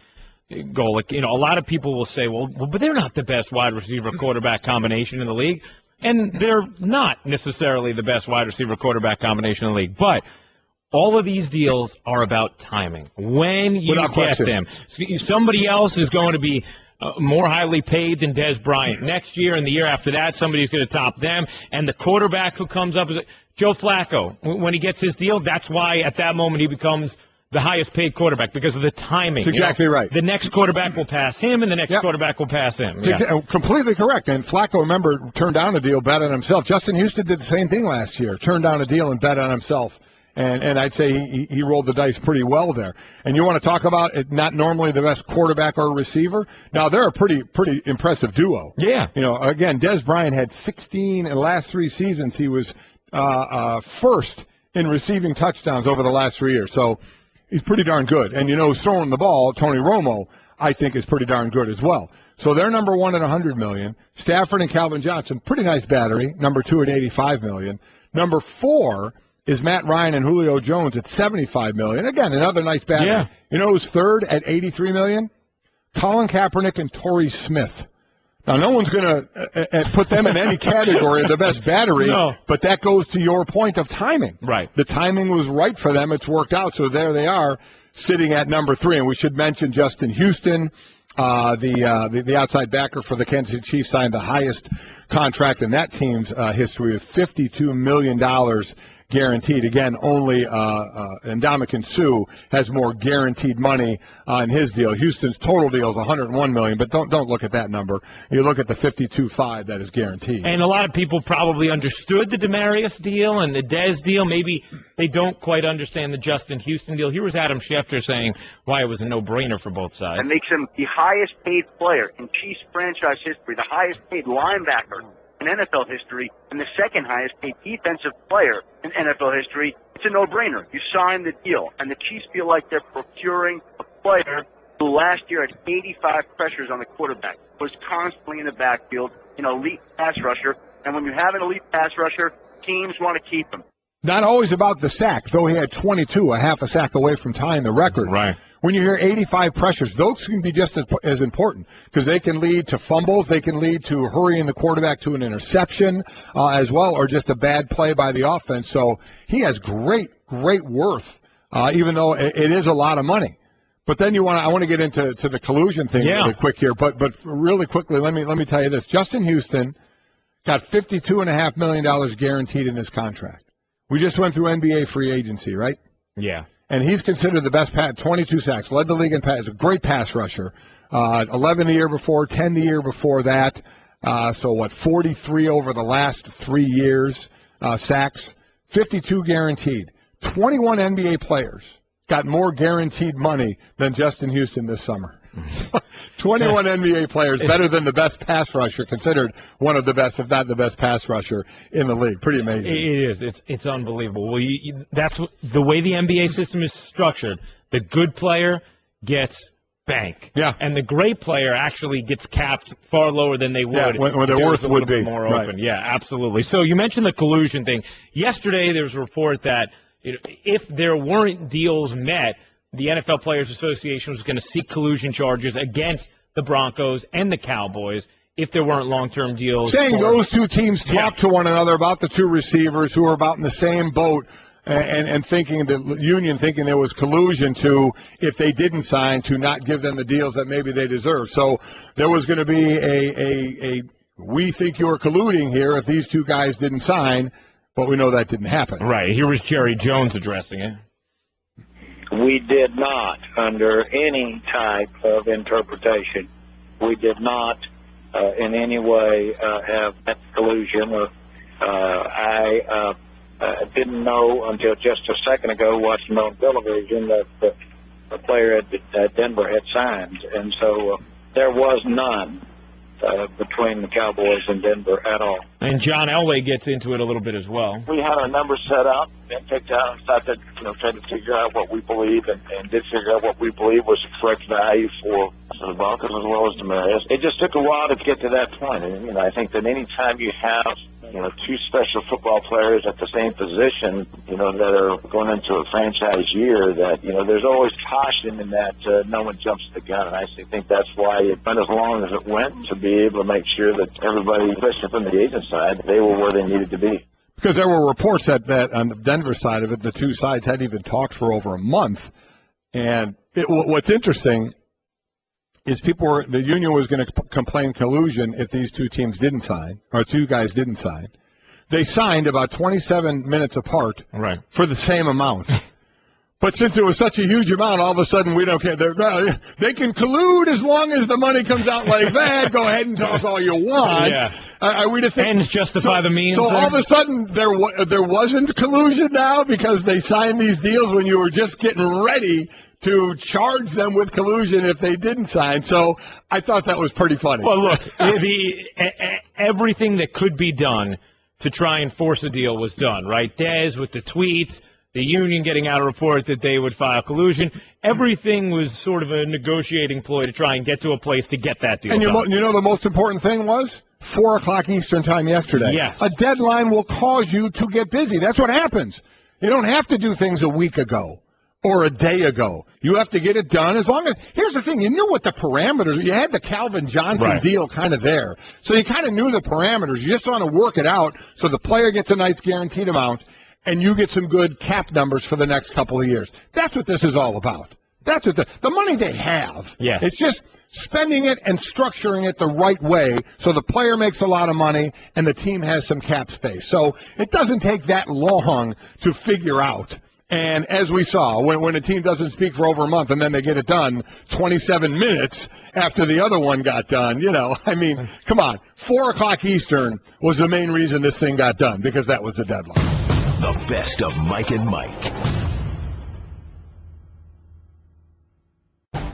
C: Golic, you know, a lot of people will say, well, but they're not the best wide receiver quarterback combination in the league. And they're not necessarily the best wide receiver quarterback combination in the league. But all of these deals are about timing. When you get them. Somebody else is going to be more highly paid than Dez Bryant. Next year and the year after that, somebody's going to top them. And the quarterback who comes up is Joe Flacco. When he gets his deal, that's why at that moment he becomes the highest paid quarterback because of the timing.
D: That's exactly right.
C: The next quarterback will pass him, and the next quarterback will pass him.
D: Completely correct. And Flacco, remember, turned down a deal, bet on himself. Justin Houston did the same thing last year, turned down a deal and bet on himself. And I'd say he rolled the dice pretty well there. And you want to talk about it, not normally the best quarterback or receiver? Now, they're a pretty impressive duo.
C: Yeah.
D: You know, again, Dez Bryant had 16 in the last 3 seasons. He was first in receiving touchdowns over the last 3 years. So he's pretty darn good. And, you know, throwing the ball, Tony Romo, I think, is pretty darn good as well. So they're number 1 at $100 million. Stafford and Calvin Johnson, pretty nice battery, number 2 at $85 million. Number 4 is Matt Ryan and Julio Jones at $75 million. Again, another nice battery.
C: Yeah.
D: You know who's third at $83 million? Colin Kaepernick and Torrey Smith. Now, no one's going to put them in any category of the best battery, but that goes to your point of timing.
C: Right.
D: The timing was right for them. It's worked out. So there they are sitting at number 3. And we should mention Justin Houston, the outside backer for the Kansas City Chiefs, signed the highest contract in that team's history with $52 million guaranteed. Again, only Ndamukong Suh has more guaranteed money on his deal. Houston's total deal is $101 million, but don't look at that number. You look at the 52.5 that is guaranteed.
C: And a lot of people probably understood the Demaryius deal and the Dez deal. Maybe they don't quite understand the Justin Houston deal. Here was Adam Schefter saying why it was a no-brainer for both sides.
J: It makes him the highest-paid player in Chiefs franchise history, the highest-paid linebacker in NFL history, and the second highest-paid defensive player in NFL history. It's a no-brainer. You sign the deal, and the Chiefs feel like they're procuring a player who last year had 85 pressures on the quarterback, was constantly in the backfield, an elite pass rusher, and when you have an elite pass rusher, teams want to keep him.
D: Not always about the sack, though he had 22, a half a sack away from tying the record.
C: Right.
D: When you hear 85 pressures, those can be just as important because they can lead to fumbles, they can lead to hurrying the quarterback to an interception as well, or just a bad play by the offense. So he has great worth, even though it is a lot of money. But then I want to get into the collusion thing really quick here. But really quickly, let me tell you this: Justin Houston got $52.5 million guaranteed in his contract. We just went through NBA free agency, right?
C: Yeah.
D: And he's considered the best pass, 22 sacks, led the league in pass, a great pass rusher. 11 the year before, 10 the year before that. 43 over the last 3 years, sacks, 52 guaranteed. 21 NBA players got more guaranteed money than Justin Houston this summer. 21 NBA players, better than the best pass rusher, considered one of the best, if not the best pass rusher in the league. Pretty amazing.
C: It is. It's unbelievable. Well, that's the way the NBA system is structured. The good player gets bank.
D: Yeah.
C: And the great player actually gets capped far lower than they would.
D: When their worth would be
C: more open. Yeah, absolutely. So you mentioned the collusion thing. Yesterday there was a report that if there weren't deals met, the NFL Players Association was going to seek collusion charges against the Broncos and the Cowboys if there weren't long-term deals.
D: Saying those two teams talked to one another about the two receivers who were about in the same boat and thinking, the union thinking there was collusion to, if they didn't sign, to not give them the deals that maybe they deserve. So there was going to be a we think you're colluding here if these two guys didn't sign, but we know that didn't happen.
C: Right. Here was Jerry Jones addressing it.
I: We did not, under any type of interpretation, we did not in any way have that collusion. I didn't know until just a second ago, watching on television, that the player at Denver had signed. And so there was none between the Cowboys and Denver at all.
C: And John Elway gets into it a little bit as well.
K: We had our numbers set up and picked out and started, trying to figure out what we believe and did figure out what we believe was the correct value for the Broncos as well as Demaryius. It just took a while to get to that point. And, I think that any time you have, two special football players at the same position, that are going into a franchise year, that, there's always caution in that no one jumps the gun. And I think that's why it went as long as it went, to be able to make sure that everybody, especially from the agent side, they were where they needed to be.
D: Because there were reports that on the Denver side of it, the two sides hadn't even talked for over a month. And what's interesting is the union was going to complain collusion if these two teams didn't sign, or two guys didn't sign. They signed about 27 minutes apart for the same amount. But since it was such a huge amount, all of a sudden we don't care. They can collude as long as the money comes out like that. Go ahead and talk all you want. Are we to think
C: ends justify the means?
D: So all of a sudden there wasn't collusion now because they signed these deals when you were just getting ready to charge them with collusion if they didn't sign. So I thought that was pretty funny.
C: Well, look, everything that could be done to try and force a deal was done, right? Dez with the tweets, the union getting out a report that they would file collusion. Everything was sort of a negotiating ploy to try and get to a place to get that deal done.
D: And the most important thing was 4 o'clock Eastern time yesterday.
C: Yes.
D: A deadline will cause you to get busy. That's what happens. You don't have to do things a week ago or a day ago. You have to get it done as long as – here's the thing. You knew what the parameters – you had the Calvin Johnson deal kind of there. So you kind of knew the parameters. You just want to work it out so the player gets a nice guaranteed amount and you get some good cap numbers for the next couple of years. That's what this is all about. That's what the money they have.
C: Yeah.
D: It's just spending it and structuring it the right way so the player makes a lot of money and the team has some cap space. So it doesn't take that long to figure out. And as we saw, when a team doesn't speak for over a month and then they get it done 27 minutes after the other one got done, I mean, come on. 4 o'clock Eastern was the main reason this thing got done, because that was the deadline.
B: The best of Mike and Mike.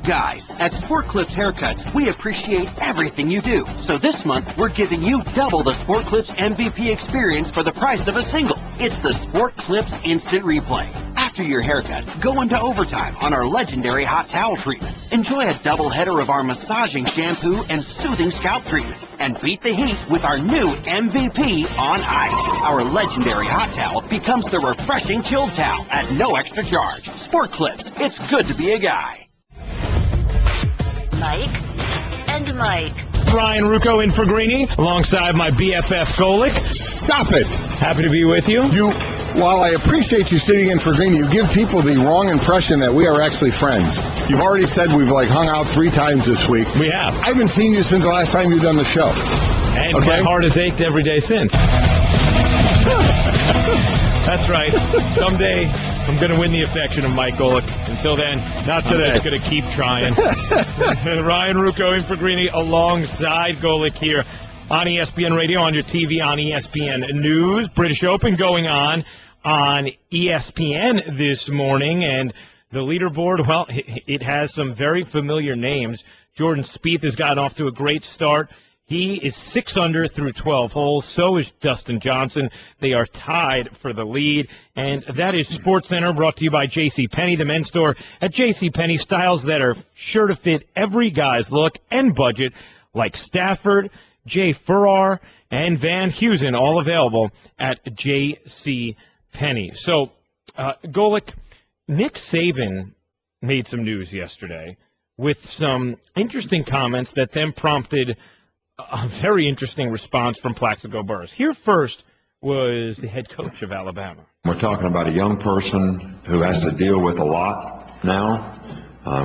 L: Guys, at Sport Clips Haircuts, we appreciate everything you do. So this month, we're giving you double the Sport Clips MVP experience for the price of a single. It's the Sport Clips Instant Replay. After your haircut, go into overtime on our legendary hot towel treatment. Enjoy a double header of our massaging shampoo and soothing scalp treatment. And beat the heat with our new MVP on ice. Our legendary hot towel becomes the refreshing chilled towel at no extra charge. Sport Clips, it's good to be a guy.
E: Mike and Mike.
C: Ryan Ruocco in for Greeny, alongside my BFF Golic.
D: Stop it.
C: Happy to be with you.
D: While I appreciate you sitting in for Greeny, you give people the wrong impression that we are actually friends. You've already said we've hung out 3 times this week.
C: We have.
D: I haven't seen you since the last time you've done the show.
C: And my heart has ached every day since. That's right. Someday I'm going to win the affection of Mike Golic. Until then, not today. I'm just going to keep trying. Ryan Ruocco in for Greeny alongside Golic here on ESPN Radio, on your TV, on ESPN News. British Open going on ESPN this morning. And the leaderboard, well, it has some very familiar names. Jordan Spieth has gotten off to a great start. He is 6 under through 12 holes. So is Dustin Johnson. They are tied for the lead. And that is SportsCenter, brought to you by JCPenney, the men's store at JCPenney. Styles that are sure to fit every guy's look and budget, like Stafford, Jay Farrar, and Van Heusen, all available at JCPenney. So, Golic, Nick Saban made some news yesterday with some interesting comments that then prompted a very interesting response from Plaxico Burress. Here first was the head coach of Alabama.
M: We're talking about a young person who has to deal with a lot now.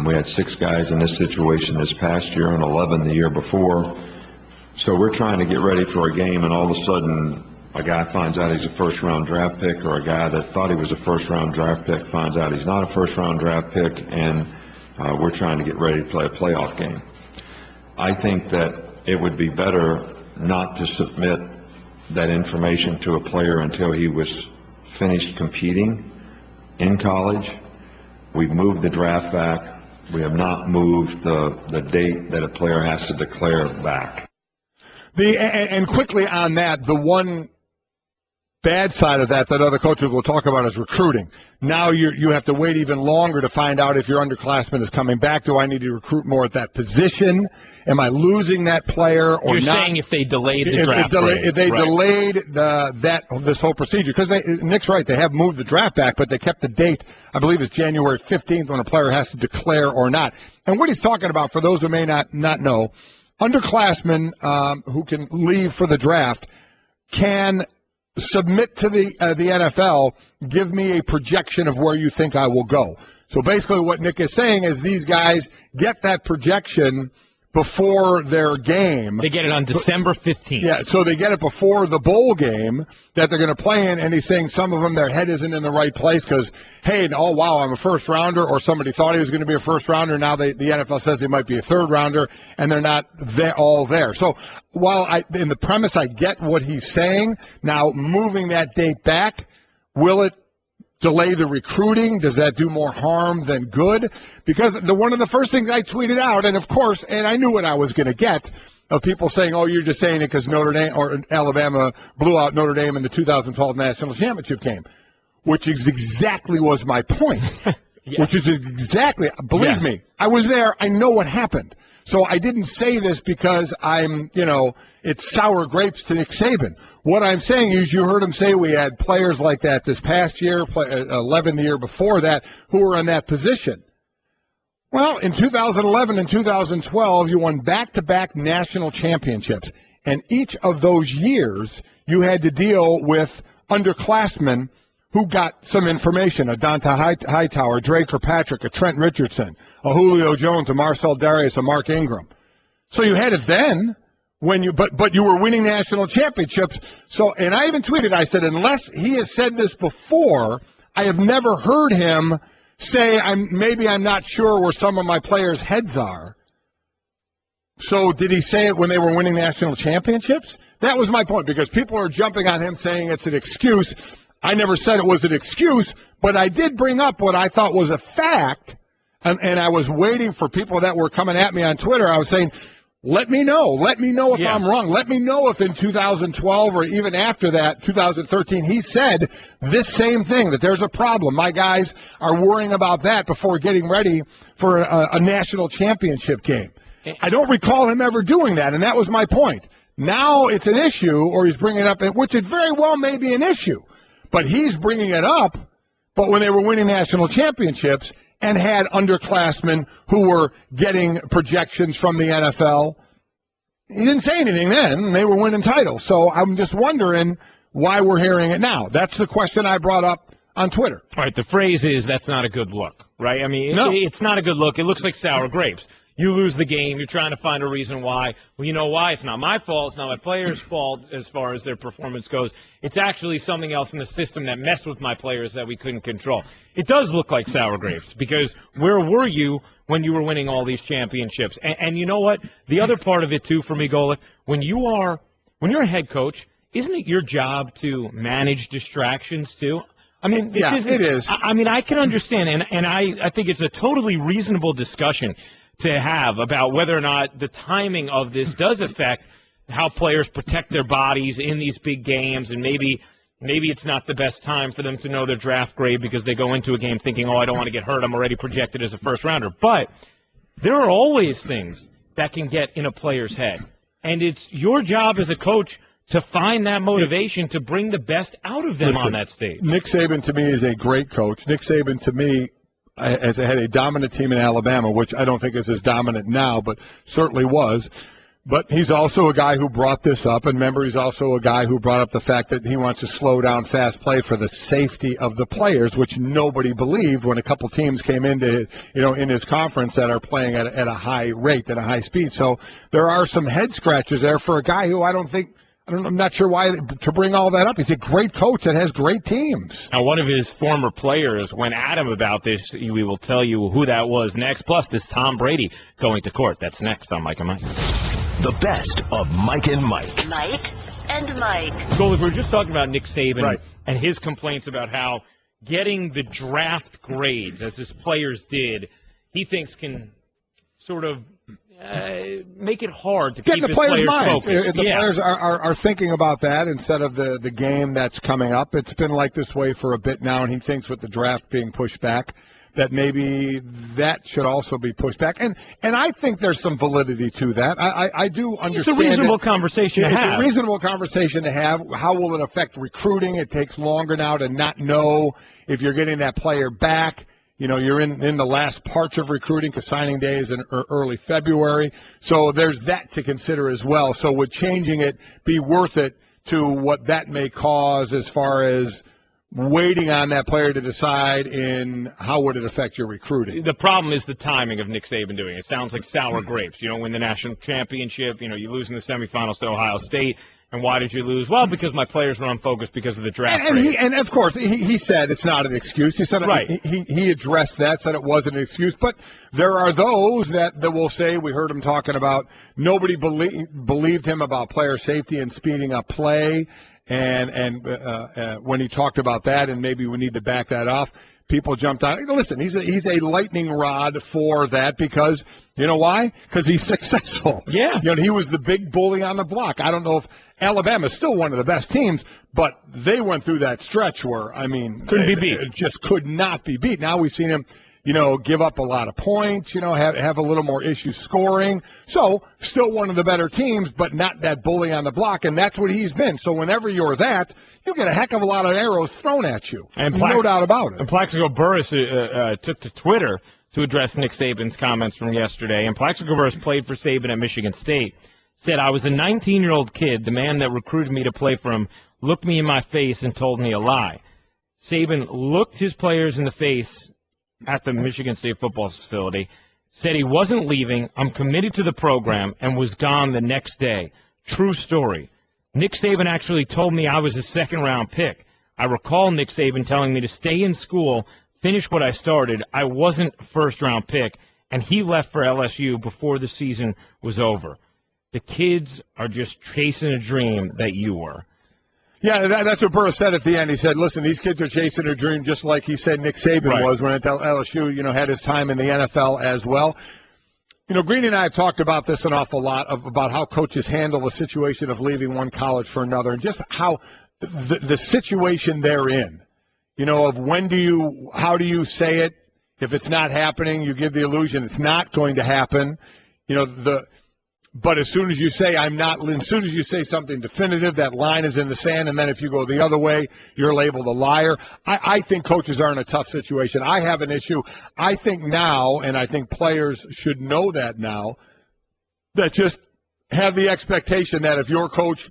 M: We had 6 guys in this situation this past year and 11 the year before. So we're trying to get ready for a game, and all of a sudden a guy finds out he's a first-round draft pick, or a guy that thought he was a first-round draft pick finds out he's not a first-round draft pick, and we're trying to get ready to play a playoff game. I think that it would be better not to submit that information to a player until he was finished competing in college. We've moved the draft back. We have not moved the date that a player has to declare back.
D: And quickly on that, the one bad side of that other coaches will talk about is recruiting. Now you have to wait even longer to find out if your underclassman is coming back. Do I need to recruit more at that position? Am I losing that player or
C: You're
D: not?
C: You're saying if they delayed the draft.
D: If they delayed this whole procedure. Because Nick's right, they have moved the draft back, but they kept the date, I believe it's January 15th, when a player has to declare or not. And what he's talking about, for those who may not know, underclassmen who can leave for the draft can submit to the NFL, give me a projection of where you think I will go. So basically what Nick is saying is these guys get that projection before their game.
C: They get it on December 15th.
D: Yeah, so they get it before the bowl game that they're going to play in, and he's saying some of them, their head isn't in the right place because, hey, oh, wow, I'm a first-rounder, or somebody thought he was going to be a first-rounder. Now the NFL says he might be a third-rounder, and they're not all there. So while in the premise I get what he's saying, now moving that date back, will it delay the recruiting? Does that do more harm than good? Because one of the first things I tweeted out, and of course, and I knew what I was going to get, of people saying, oh, you're just saying it because Notre Dame or Alabama blew out Notre Dame in the 2012 National Championship game, which is exactly was my point. Yes. Which is exactly, believe me, I was there. I know what happened. So I didn't say this because it's sour grapes to Nick Saban. What I'm saying is you heard him say we had players like that this past year, 11 the year before that, who were in that position. Well, in 2011 and 2012, you won back-to-back national championships. And each of those years, you had to deal with underclassmen who got some information, a Donta Hightower, Dre Kirkpatrick, a Trent Richardson, a Julio Jones, a Marcel Darius, a Mark Ingram. So you had it then, but you were winning national championships. So, and I even tweeted, I said, unless he has said this before, I have never heard him say, maybe I'm not sure where some of my players' heads are. So did he say it when they were winning national championships? That was my point, because people are jumping on him saying it's an excuse. I never said it was an excuse, but I did bring up what I thought was a fact, and I was waiting for people that were coming at me on Twitter. I was saying, let me know. Let me know if I'm wrong. Let me know if in 2012 or even after that, 2013, he said this same thing, that there's a problem. My guys are worrying about that before getting ready for a national championship game. I don't recall him ever doing that, and that was my point. Now it's an issue, or he's bringing it up, which it very well may be an issue. But he's bringing it up, but when they were winning national championships and had underclassmen who were getting projections from the NFL, he didn't say anything then. They were winning titles. So I'm just wondering why we're hearing it now. That's the question I brought up on Twitter.
C: All right, the phrase is that's not a good look, right? I mean, it's not a good look. It looks like sour grapes. You lose the game. You're trying to find a reason why. Well, you know why? It's not my fault. It's not my players' fault as far as their performance goes. It's actually something else in the system that messed with my players that we couldn't control. It does look like sour grapes, because where were you when you were winning all these championships? And you know what? The other part of it, too, for me, Golic, when you're a head coach, isn't it your job to manage distractions, too? I mean,
D: it is.
C: I mean, I can understand, and I think it's a totally reasonable discussion to have about whether or not the timing of this does affect how players protect their bodies in these big games, and maybe it's not the best time for them to know their draft grade because they go into a game thinking, I don't want to get hurt, I'm already projected as a first-rounder. But there are always things that can get in a player's head, and it's your job as a coach to find that motivation to bring the best out of them on that stage.
D: Nick Saban, to me, is a great coach. Nick Saban, to me, has had a dominant team in Alabama, which I don't think is as dominant now, but certainly was. But he's also a guy who brought this up, and remember, he's also a guy who brought up the fact that he wants to slow down fast play for the safety of the players, which nobody believed when a couple teams came into, in his conference that are playing at a high rate, at a high speed. So there are some head scratches there for a guy who I'm not sure why to bring all that up. He's a great coach that has great teams.
C: Now, one of his former players went at him about this. We will tell you who that was next. Plus, this Tom Brady going to court. That's next on Mike and Mike.
B: The best of Mike and Mike.
E: Mike and Mike.
C: Golic, we were just talking about Nick Saban and his complaints about how getting the draft grades, as his players did, he thinks can sort of make it hard to keep
D: the
C: his
D: players'
C: minds
D: focused. If the
C: yeah.
D: players are thinking about that instead of the game that's coming up. It's been like this way for a bit now, and he thinks with the draft being pushed back that maybe that should also be pushed back. And I think there's some validity to that. I do understand.
C: It's a reasonable conversation to have.
D: It's a reasonable conversation to have. How will it affect recruiting? It takes longer now to not know if you're getting that player back. You're in the last parts of recruiting because signing day is in early February. So there's that to consider as well. So would changing it be worth it to what that may cause as far as waiting on that player to decide in how would it affect your recruiting?
C: The problem is the timing of Nick Saban doing it. It sounds like sour grapes. You don't win the national championship. You lose in the semifinals to Ohio State. And why did you lose? Well, because my players were unfocused because of the draft.
D: And of course, he said it's not an excuse. He said he addressed that, said it wasn't an excuse. But there are those that will say, we heard him talking about, nobody believed him about player safety and speeding up play. And when he talked about that, and maybe we need to back that off, people jumped on. Listen, he's a lightning rod for that because, you know why? Because he's successful.
C: Yeah.
D: He was the big bully on the block. I don't know if Alabama's still one of the best teams, but they went through that stretch where,
C: couldn't be beat.
D: It just could not be beat. Now we've seen him, give up a lot of points, have a little more issues scoring. So still one of the better teams, but not that bully on the block, and that's what he's been. So whenever you're that, you'll get a heck of a lot of arrows thrown at you. And no doubt about it.
C: And Plaxico Burress took to Twitter to address Nick Saban's comments from yesterday. And Plaxico Burress played for Saban at Michigan State. Said, I was a 19-year-old kid. The man that recruited me to play for him looked me in my face and told me a lie. Saban looked his players in the face at the Michigan State football facility, said he wasn't leaving, I'm committed to the program, and was gone the next day. True story. Nick Saban actually told me I was a second-round pick. I recall Nick Saban telling me to stay in school, finish what I started. I wasn't a first-round pick, and he left for LSU before the season was over. The kids are just chasing a dream that you were.
D: Yeah, that's what Burrow said at the end. He said, listen, these kids are chasing a dream just like he said Nick Saban was when at LSU, had his time in the NFL as well. Greeny and I have talked about this an awful lot, about how coaches handle the situation of leaving one college for another and just how the situation they're in, of how do you say it? If it's not happening, you give the illusion it's not going to happen. But as soon as you say as soon as you say something definitive, that line is in the sand, and then if you go the other way, you're labeled a liar. I think coaches are in a tough situation. I have an issue. I think now, and I think players should know that now, that just have the expectation that if your coach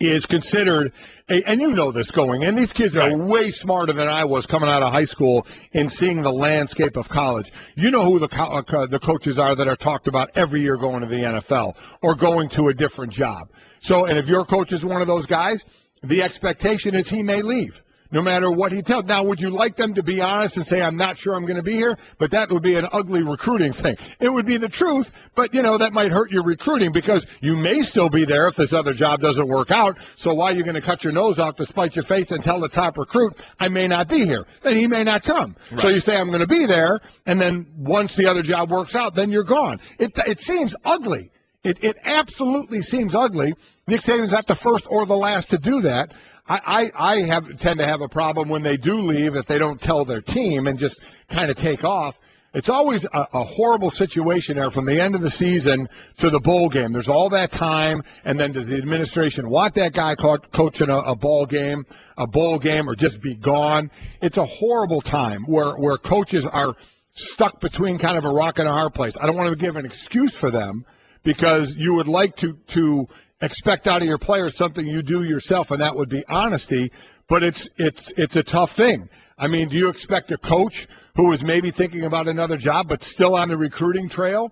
D: is considered and you know this going in, these kids are way smarter than I was coming out of high school in seeing the landscape of college. You know who the coaches are that are talked about every year going to the NFL or going to a different job. So, and if your coach is one of those guys, the expectation is he may leave, no matter what he tells. Now, would you like them to be honest and say, I'm not sure I'm going to be here? But that would be an ugly recruiting thing. It would be the truth, but, that might hurt your recruiting because you may still be there if this other job doesn't work out. So why are you going to cut your nose off to spite your face and tell the top recruit, I may not be here? Then he may not come. Right. So you say, I'm going to be there, and then once the other job works out, then you're gone. It seems ugly. It absolutely seems ugly. Nick Saban's not the first or the last to do that. I tend to have a problem when they do leave if they don't tell their team and just kind of take off. It's always a horrible situation there from the end of the season to the bowl game. There's all that time, and then does the administration want that guy coaching a bowl game, or just be gone? It's a horrible time where coaches are stuck between kind of a rock and a hard place. I don't want to give an excuse for them because you would like to expect out of your players something you do yourself, and that would be honesty. But it's a tough thing. I mean, do you expect a coach who is maybe thinking about another job but still on the recruiting trail?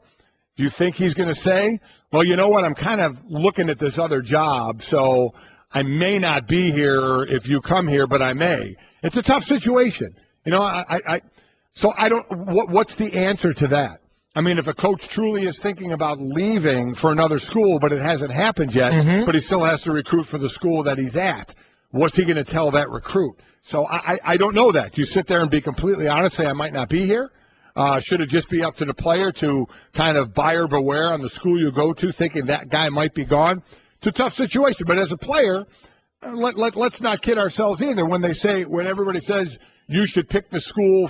D: Do you think he's going to say, well, you know what, I'm kind of looking at this other job, so I may not be here if you come here, but I may. It's a tough situation. So I don't. What's the answer to that? I mean, if a coach truly is thinking about leaving for another school, but it hasn't happened yet, but he still has to recruit for the school that he's at, what's he going to tell that recruit? So I don't know that. Do you sit there and be completely honest, say I might not be here? Should it just be up to the player to kind of buyer beware on the school you go to, thinking that guy might be gone? It's a tough situation. But as a player, let's not kid ourselves either. When everybody says you should pick the school,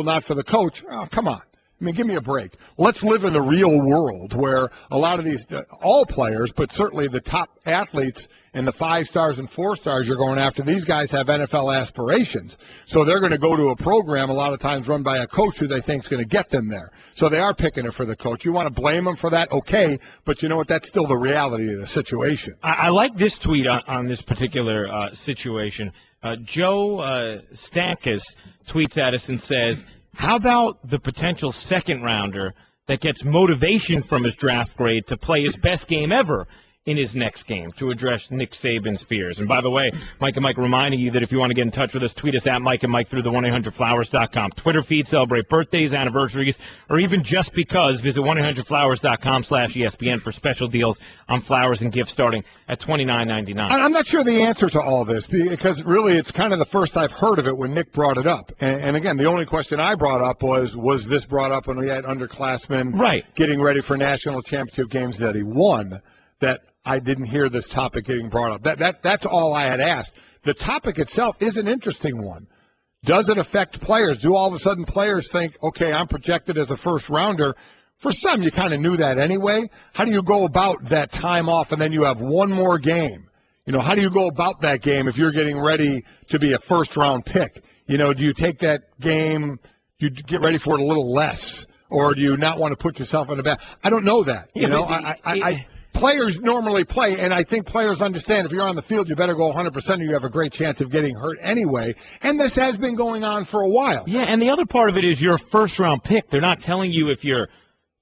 D: not for the coach, oh, come on. I mean, give me a break. Let's live in the real world where a lot of these, all players, but certainly the top athletes and the 5 stars and 4 stars you're going after, these guys have NFL aspirations. So they're going to go to a program a lot of times run by a coach who they think is going to get them there. So they are picking it for the coach. You want to blame them for that? Okay. But you know what? That's still the reality of the situation.
C: I like this tweet on this particular situation. Joe Stankus tweets at us and says, how about the potential second-rounder that gets motivation from his draft grade to play his best game ever in his next game to address Nick Saban's fears? And by the way, Mike and Mike reminding you that if you want to get in touch with us, tweet us at Mike and Mike through the 1-800-Flowers.com Twitter feed, celebrate birthdays, anniversaries, or even just because, visit 1-800-Flowers.com/ESPN for special deals on flowers and gifts starting at $29.99.
D: I'm not sure the answer to all this because really it's kind of the first I've heard of it when Nick brought it up. And again, the only question I brought up was this brought up when we had underclassmen getting ready for national championship games that he won, that I didn't hear this topic getting brought up. That's all I had asked. The topic itself is an interesting one. Does it affect players? Do all of a sudden players think, okay, I'm projected as a first rounder? For some, you kind of knew that anyway. How do you go about that time off and then you have one more game? How do you go about that game if you're getting ready to be a first-round pick? Do you take that game, do you get ready for it a little less? Or do you not want to put yourself in a bad? I don't know that. players normally play, and I think players understand if you're on the field, you better go 100% or you have a great chance of getting hurt anyway. And this has been going on for a while.
C: Yeah, and the other part of it is you're a first-round pick. They're not telling you if you're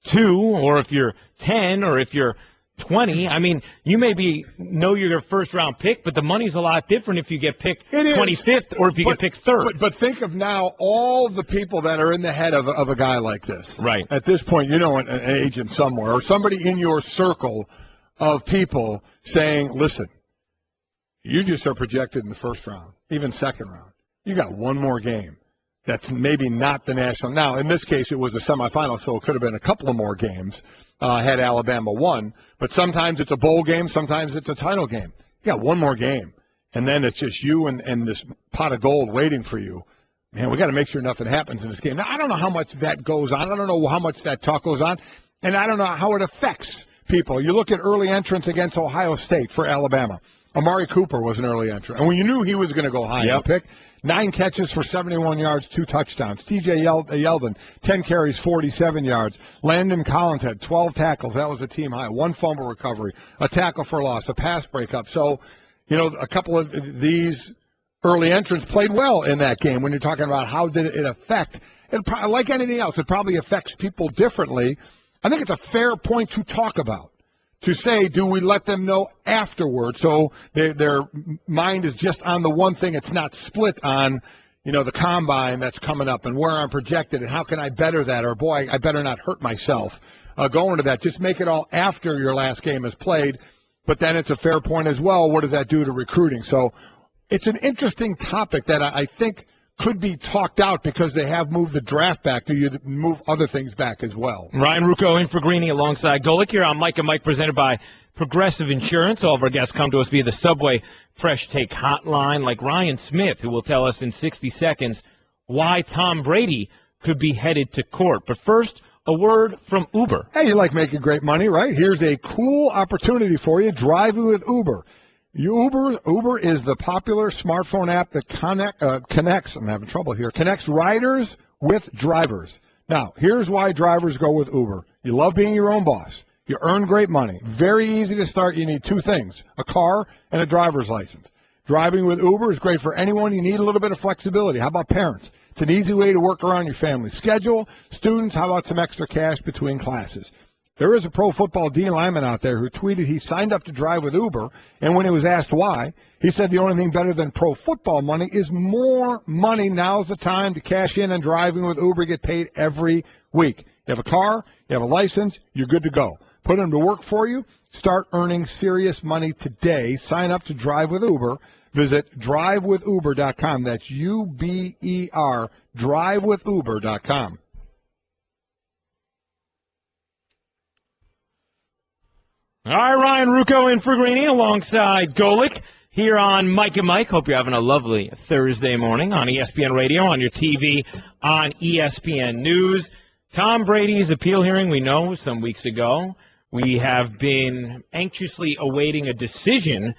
C: 2 or if you're 10 or if you're 20. I mean, you know you're a first-round pick, but the money's a lot different if you get picked 25th or if you get picked 3rd.
D: But think of now all the people that are in the head of a guy like this.
C: Right.
D: At this point, you know an agent somewhere or somebody in your circle of people saying, listen, you just are projected in the first round, even second round. You got one more game. That's maybe not the national. Now, in this case, it was a semifinal, so it could have been a couple of more games had Alabama won. But sometimes it's a bowl game, sometimes it's a title game. You got one more game, and then it's just you and this pot of gold waiting for you. Man, we got to make sure nothing happens in this game. Now, I don't know how much that goes on. I don't know how much that talk goes on, and I don't know how it affects people. You look at early entrants against Ohio State for Alabama. Amari Cooper was an early entrant. And when you knew he was going to go high in the pick, 9 catches for 71 yards, 2 touchdowns. T.J. Yeldon, 10 carries, 47 yards. Landon Collins had 12 tackles. That was a team high. 1 fumble recovery, a tackle for loss, a pass breakup. So, you know, a couple of these early entrants played well in that game when you're talking about how did it affect. And like anything else, it probably affects people differently. I think it's a fair point to talk about. To say, do we let them know afterward so their mind is just on the one thing, it's not split on, you know, the combine that's coming up and where I'm projected and how can I better that, or boy, I better not hurt myself going to that. Just make it all after your last game is played, but then it's a fair point as well. What does that do to recruiting? So it's an interesting topic that I think could be talked out because they have moved the draft back. Do you move other things back as well?
C: Ryan Ruocco in for Greeny alongside Golic here on Mike and Mike, presented by Progressive Insurance. All of our guests come to us via the Subway Fresh Take hotline, like Ryan Smith, who will tell us in 60 seconds why Tom Brady could be headed to court. But first, a word from Uber.
D: Hey, you like making great money, right? Here's a cool opportunity for you, driving with Uber. Uber is the popular smartphone app that connects riders with drivers. Now, here's why drivers go with Uber. You love being your own boss. You earn great money. Very easy to start. You need 2 things, a car and a driver's license. Driving with Uber is great for anyone. You need a little bit of flexibility. How about parents? It's an easy way to work around your family schedule. Students, how about some extra cash between classes? There is a pro football D lineman out there who tweeted he signed up to drive with Uber, and when he was asked why, he said the only thing better than pro football money is more money. Now's the time to cash in on driving with Uber. Get paid every week. You have a car, you have a license, you're good to go. Put them to work for you. Start earning serious money today. Sign up to Drive with Uber. Visit drivewithuber.com. That's UBER, drivewithuber.com.
C: All right, Ryan Ruocco in for Greeny alongside Golic here on Mike and Mike. Hope you're having a lovely Thursday morning on ESPN Radio, on your TV, on ESPN News. Tom Brady's appeal hearing, we know, some weeks ago. We have been anxiously awaiting a decision,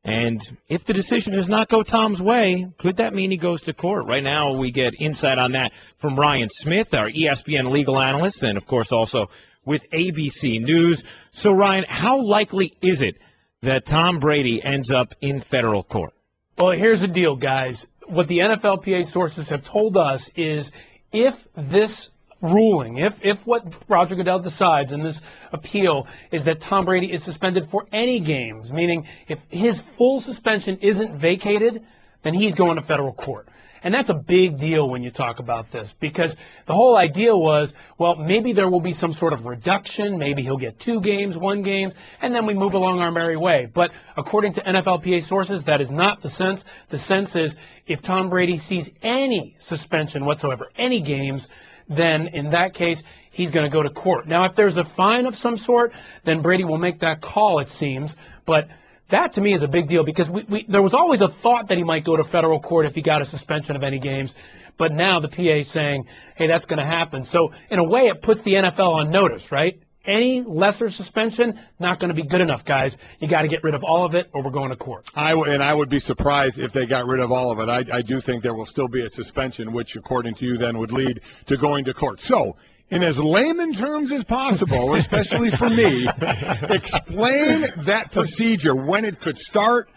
C: and if the decision does not go Tom's way, could that mean he goes to court? Right now we get insight on that from Ryan Smith, our ESPN legal analyst, and, of course, also with ABC News. So, Ryan, how likely is it that Tom Brady ends up in federal court?
N: Well, here's the deal, guys. What the NFLPA sources have told us is if this ruling, if what Roger Goodell decides in this appeal is that Tom Brady is suspended for any games, meaning if his full suspension isn't vacated, then he's going to federal court. And that's a big deal when you talk about this, because the whole idea was, well, maybe there will be some sort of reduction. Maybe he'll get 2 games, 1 game, and then we move along our merry way. But according to NFLPA sources, that is not the sense. The sense is if Tom Brady sees any suspension whatsoever, any games, then in that case, he's going to go to court. Now, if there's a fine of some sort, then Brady will make that call, it seems. But that, to me, is a big deal because there was always a thought that he might go to federal court if he got a suspension of any games. But now the PA is saying, hey, that's going to happen. So, in a way, it puts the NFL on notice, right? Any lesser suspension, not going to be good enough, guys. You got to get rid of all of it or we're going to court.
D: I would be surprised if they got rid of all of it. I do think there will still be a suspension, which, according to you, then would lead to going to court. So, in as layman terms as possible, especially for me, explain that procedure, when it could start.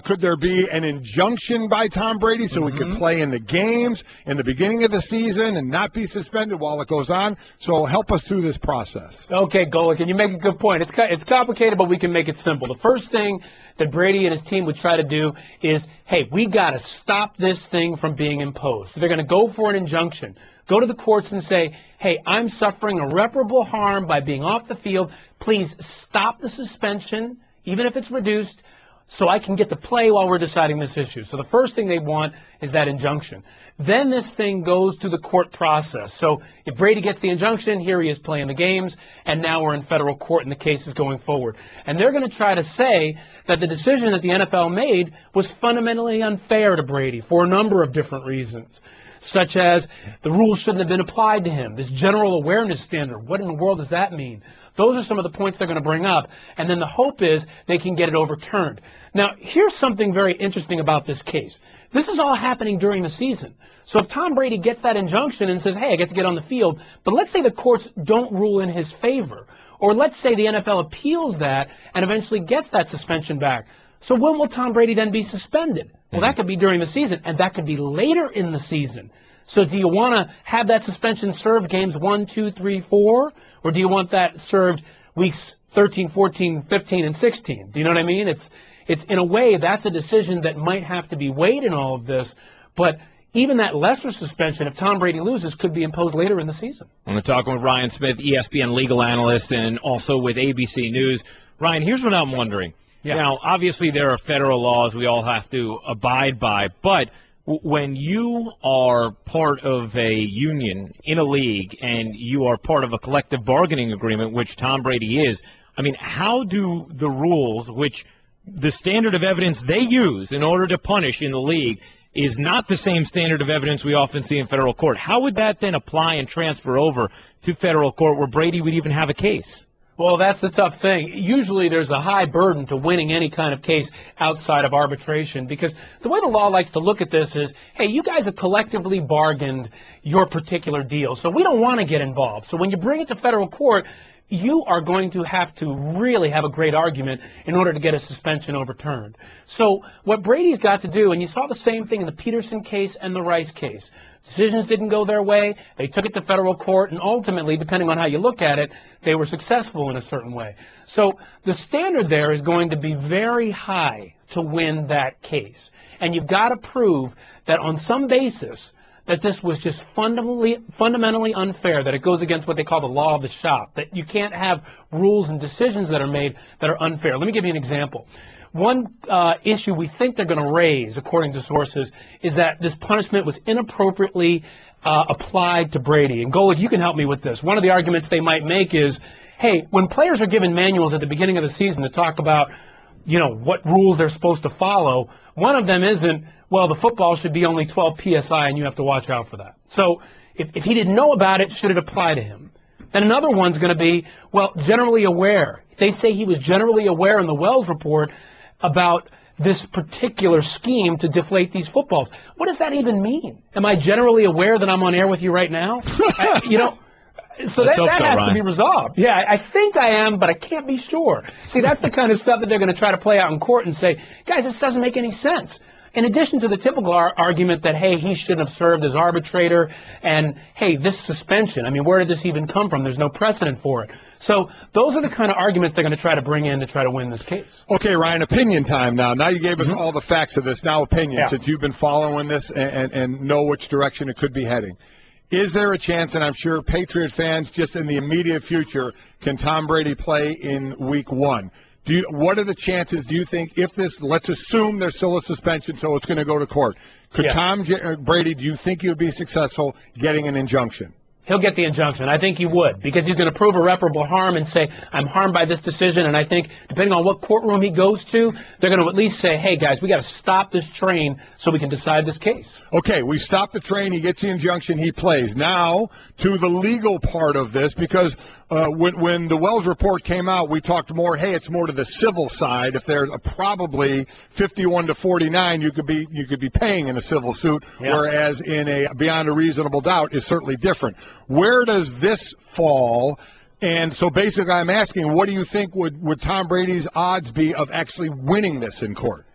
D: Could there be an injunction by Tom Brady so he could play in the games in the beginning of the season and not be suspended while it goes on? So help us through this process.
N: Okay, Golic, and you make a good point. It's complicated, but we can make it simple. The first thing that Brady and his team would try to do is, hey, we got to stop this thing from being imposed. So they're going to go for an injunction. Go to the courts and say, hey, I'm suffering irreparable harm by being off the field. Please stop the suspension, even if it's reduced, so I can get to play while we're deciding this issue. So the first thing they want is that injunction. Then this thing goes through the court process. So if Brady gets the injunction, here he is playing the games, and now we're in federal court and the case is going forward. And they're going to try to say that the decision that the NFL made was fundamentally unfair to Brady for a number of different reasons, such as the rules shouldn't have been applied to him, this general awareness standard. What in the world does that mean? Those are some of the points they're going to bring up, and then the hope is they can get it overturned. Now, here's something very interesting about this case. This is all happening during the season. So if Tom Brady gets that injunction and says, hey, I get to get on the field, but let's say the courts don't rule in his favor, or let's say the NFL appeals that and eventually gets that suspension back. So when will Tom Brady then be suspended? Well, that could be during the season, and that could be later in the season. So do you want to have that suspension served games 1, 2, 3, 4, or do you want that served weeks 13, 14, 15, and 16? Do you know what I mean? It's in a way, that's a decision that might have to be weighed in all of this, but even that lesser suspension, if Tom Brady loses, could be imposed later in the season.
C: I'm talking with Ryan Smith, ESPN legal analyst, and also with ABC News. Ryan, here's what I'm wondering. Yeah. Now, obviously, there are federal laws we all have to abide by, but when you are part of a union in a league and you are part of a collective bargaining agreement, which Tom Brady is, I mean, how do the rules, which the standard of evidence they use in order to punish in the league is not the same standard of evidence we often see in federal court, how would that then apply and transfer over to federal court where Brady would even have a case?
N: Well, that's the tough thing. Usually there's a high burden to winning any kind of case outside of arbitration, because the way the law likes to look at this is, hey, you guys have collectively bargained your particular deal, so we don't want to get involved. So when you bring it to federal court, you are going to have to really have a great argument in order to get a suspension overturned. So what Brady's got to do, and you saw the same thing in the Peterson case and the Rice case, decisions didn't go their way, they took it to federal court, and ultimately, depending on how you look at it, they were successful in a certain way. So the standard there is going to be very high to win that case. And you've got to prove that on some basis that this was just fundamentally unfair, that it goes against what they call the law of the shop, that you can't have rules and decisions that are made that are unfair. Let me give you an example. One issue we think they're going to raise, according to sources, is that this punishment was inappropriately applied to Brady. And Golic, you can help me with this. One of the arguments they might make is, hey, when players are given manuals at the beginning of the season to talk about, you know, what rules they're supposed to follow, one of them isn't, well, the football should be only 12 PSI and you have to watch out for that. So if he didn't know about it, should it apply to him? Then another one's going to be, well, generally aware. They say he was generally aware in the Wells report about this particular scheme to deflate these footballs. What does that even mean? Am I generally aware that I'm on air with you right now? You know, so that has to be resolved. Yeah, I think I am, but I can't be sure. See, that's the kind of stuff that they're going to try to play out in court and say, guys, this doesn't make any sense. In addition to the typical argument that, hey, he shouldn't have served as arbitrator, and, hey, this suspension, I mean, where did this even come from? There's no precedent for it. So those are the kind of arguments they're going to try to bring in to try to win this case.
D: Okay, Ryan, opinion time now. Now you gave us all the facts of this. Now opinion, since you've been following this and know which direction it could be heading. Is there a chance, and I'm sure Patriot fans just in the immediate future, can Tom Brady play in week 1? What are the chances, do you think, if this, let's assume there's still a suspension, so it's going to go to court. Could Tom Brady, do you think he would be successful getting an injunction?
N: He'll get the injunction. I think he would, because he's going to prove irreparable harm and say, I'm harmed by this decision. And I think, depending on what courtroom he goes to, they're going to at least say, hey, guys, we got to stop this train so we can decide this case.
D: Okay, we stop the train. He gets the injunction. He plays. Now, to the legal part of this, because when the Wells report came out, we talked more, hey, it's more to the civil side. If there's probably 51 to 49, you could be paying in a civil suit, whereas in a beyond a reasonable doubt is certainly different. Where does this fall? And so basically I'm asking, what do you think would Tom Brady's odds be of actually winning this in court?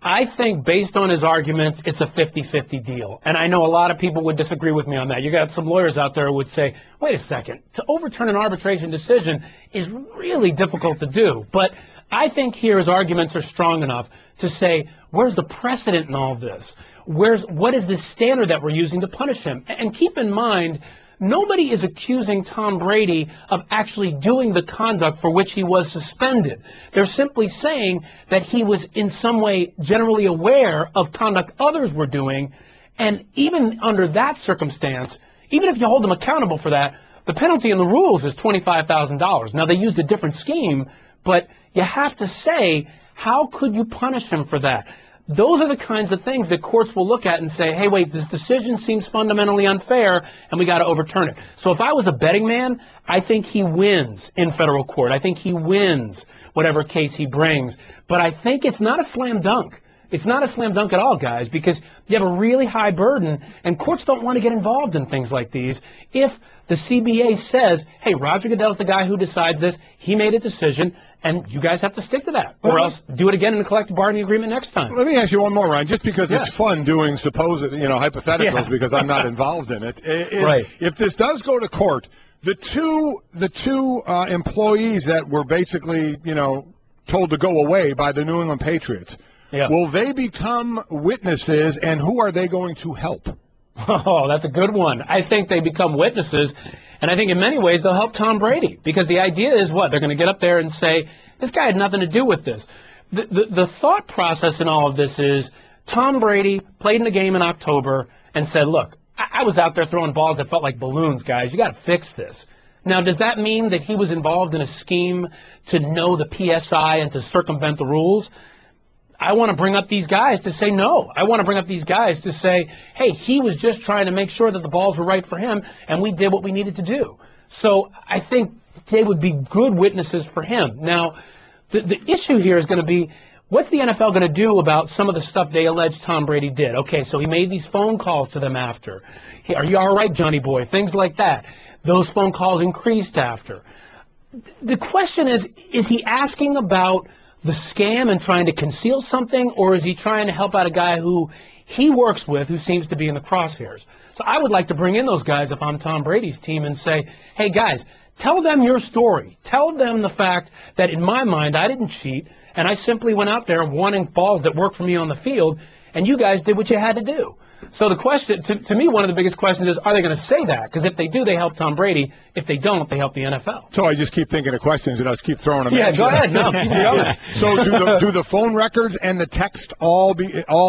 N: I think based on his arguments, it's a 50-50 deal. And I know a lot of people would disagree with me on that. You got some lawyers out there who would say, wait a second, to overturn an arbitration decision is really difficult to do. But I think here his arguments are strong enough to say, where's the precedent in all this? What is the standard that we're using to punish him? And keep in mind, nobody is accusing Tom Brady of actually doing the conduct for which he was suspended. They're simply saying that he was in some way generally aware of conduct others were doing, and even under that circumstance, even if you hold him accountable for that, the penalty in the rules is $25,000. Now, they used a different scheme, but you have to say, how could you punish him for that? Those are the kinds of things that courts will look at and say, hey, wait, this decision seems fundamentally unfair, and we got to overturn it. So if I was a betting man, I think he wins in federal court. I think he wins whatever case he brings. But I think it's not a slam dunk. It's not a slam dunk at all, guys, because you have a really high burden, and courts don't want to get involved in things like these. If the CBA says, hey, Roger Goodell's the guy who decides this, he made a decision, and you guys have to stick to that, or else do it again in a collective bargaining agreement next time.
D: Let me ask you one more, Ryan, just because it's fun doing supposed, hypotheticals because I'm not involved in it.
N: Right.
D: If this does go to court, the two employees that were basically, told to go away by the New England Patriots, will they become witnesses, and who are they going to help?
N: Oh, that's a good one. I think they become witnesses. And I think in many ways they'll help Tom Brady, because the idea is what? They're going to get up there and say, this guy had nothing to do with this. The thought process in all of this is Tom Brady played in the game in October and said, look, I was out there throwing balls that felt like balloons, guys. You got to fix this. Now, does that mean that he was involved in a scheme to know the PSI and to circumvent the rules? I want to bring up these guys to say no. I want to bring up these guys to say, hey, he was just trying to make sure that the balls were right for him, and we did what we needed to do. So I think they would be good witnesses for him. Now, the issue here is going to be, what's the NFL going to do about some of the stuff they allege Tom Brady did? Okay, so he made these phone calls to them after. Hey, are you all right, Johnny boy? Things like that. Those phone calls increased after. The question is he asking about the scam and trying to conceal something, or is he trying to help out a guy who he works with who seems to be in the crosshairs? So I would like to bring in those guys if I'm Tom Brady's team and say, hey, guys, tell them your story. Tell them the fact that in my mind I didn't cheat, and I simply went out there wanting balls that worked for me on the field, and you guys did what you had to do. So the question, to me, one of the biggest questions is, are they going to say that? Because if they do, they help Tom Brady. If they don't, they help the NFL.
D: So I just keep thinking of questions, and I just keep throwing them at you.
N: Go ahead. No, keep going.
D: So do the phone records and the text all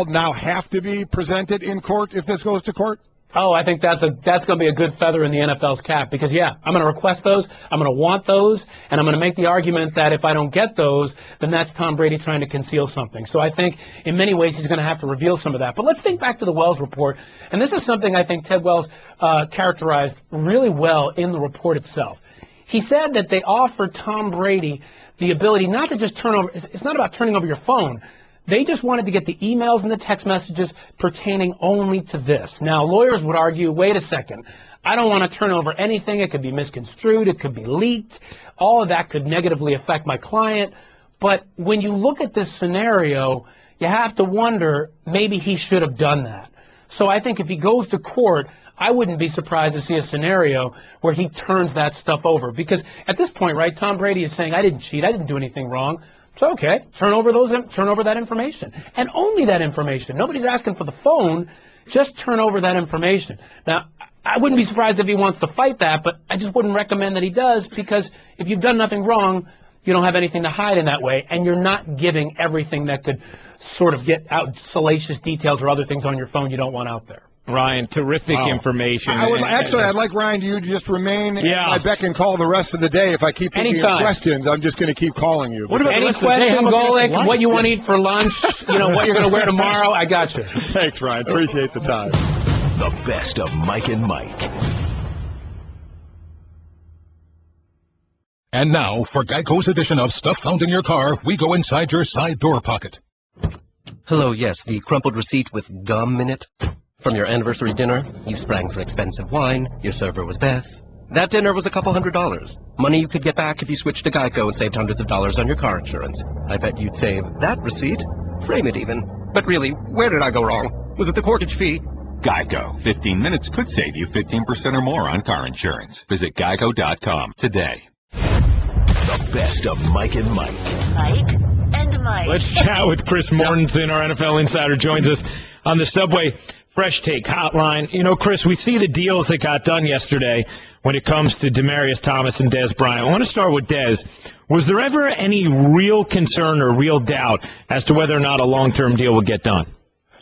D: now have to be presented in court if this goes to court?
N: Oh, I think that's going to be a good feather in the NFL's cap, because, I'm going to request those, I'm going to want those, and I'm going to make the argument that if I don't get those, then that's Tom Brady trying to conceal something. So I think in many ways he's going to have to reveal some of that. But let's think back to the Wells report, and this is something I think Ted Wells characterized really well in the report itself. He said that they offered Tom Brady the ability not to just turn over, it's not about turning over your phone. They just wanted to get the emails and the text messages pertaining only to this. Now, lawyers would argue, wait a second, I don't want to turn over anything. It could be misconstrued. It could be leaked. All of that could negatively affect my client. But when you look at this scenario, you have to wonder, maybe he should have done that. So I think if he goes to court, I wouldn't be surprised to see a scenario where he turns that stuff over. Because at this point, right, Tom Brady is saying, I didn't cheat. I didn't do anything wrong. So, okay, turn over that information, and only that information. Nobody's asking for the phone, just turn over that information. Now, I wouldn't be surprised if he wants to fight that, but I just wouldn't recommend that he does, because if you've done nothing wrong, you don't have anything to hide in that way, and you're not giving everything that could sort of get out salacious details or other things on your phone you don't want out there.
C: Ryan, terrific information.
D: I'd like Ryan to just remain at my beck and call the rest of the day. If I keep thinking of questions, I'm just going to keep calling you.
N: What about any question, Golic, what you want to eat for lunch, what you're going to wear tomorrow? I got you.
D: Thanks, Ryan. Appreciate the time.
B: The best of Mike and Mike.
O: And now, for Geico's edition of Stuff Found in Your Car, we go inside your side door pocket.
P: Hello, yes, the crumpled receipt with gum in it. From your anniversary dinner, you sprang for expensive wine, your server was Beth. That dinner was a couple $100. Money you could get back if you switched to Geico and saved hundreds of dollars on your car insurance. I bet you'd save that receipt. Frame it even. But really, where did I go wrong? Was it the corkage fee?
Q: Geico. 15 minutes could save you 15% or more on car insurance. Visit geico.com today.
B: The best of Mike and Mike.
E: Mike and Mike.
C: Let's chat with Chris Mortensen, our NFL insider, joins us on the Subway Fresh Take Hotline. You know, Chris, we see the deals that got done yesterday when it comes to Demaryius Thomas and Dez Bryant. I want to start with Dez. Was there ever any real concern or real doubt as to whether or not a long-term deal would get done?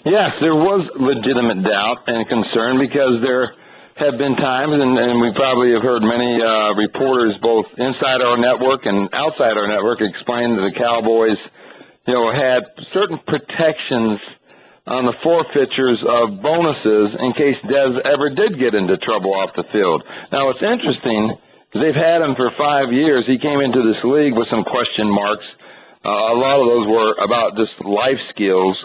R: Yes, there was legitimate doubt and concern because there have been times, and we probably have heard many reporters both inside our network and outside our network explain that the Cowboys, had certain protections on the forfeitures of bonuses in case Dez ever did get into trouble off the field. Now, what's interesting is they've had him for 5 years. He came into this league with some question marks. A lot of those were about just life skills,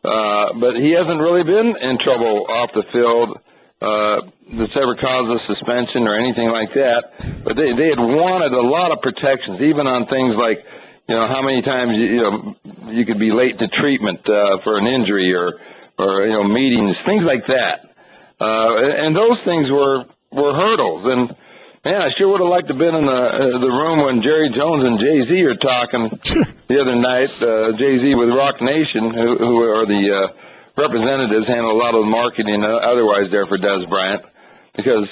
R: but he hasn't really been in trouble off the field that's ever caused a suspension or anything like that. But they had wanted a lot of protections, even on things like, how many times you could be late to treatment for an injury or meetings, things like that. And those things were hurdles. And man, I sure would have liked to have been in the room when Jerry Jones and Jay-Z are talking the other night. Jay-Z with Rock Nation, who are the representatives, handle a lot of the marketing otherwise there for Dez Bryant, because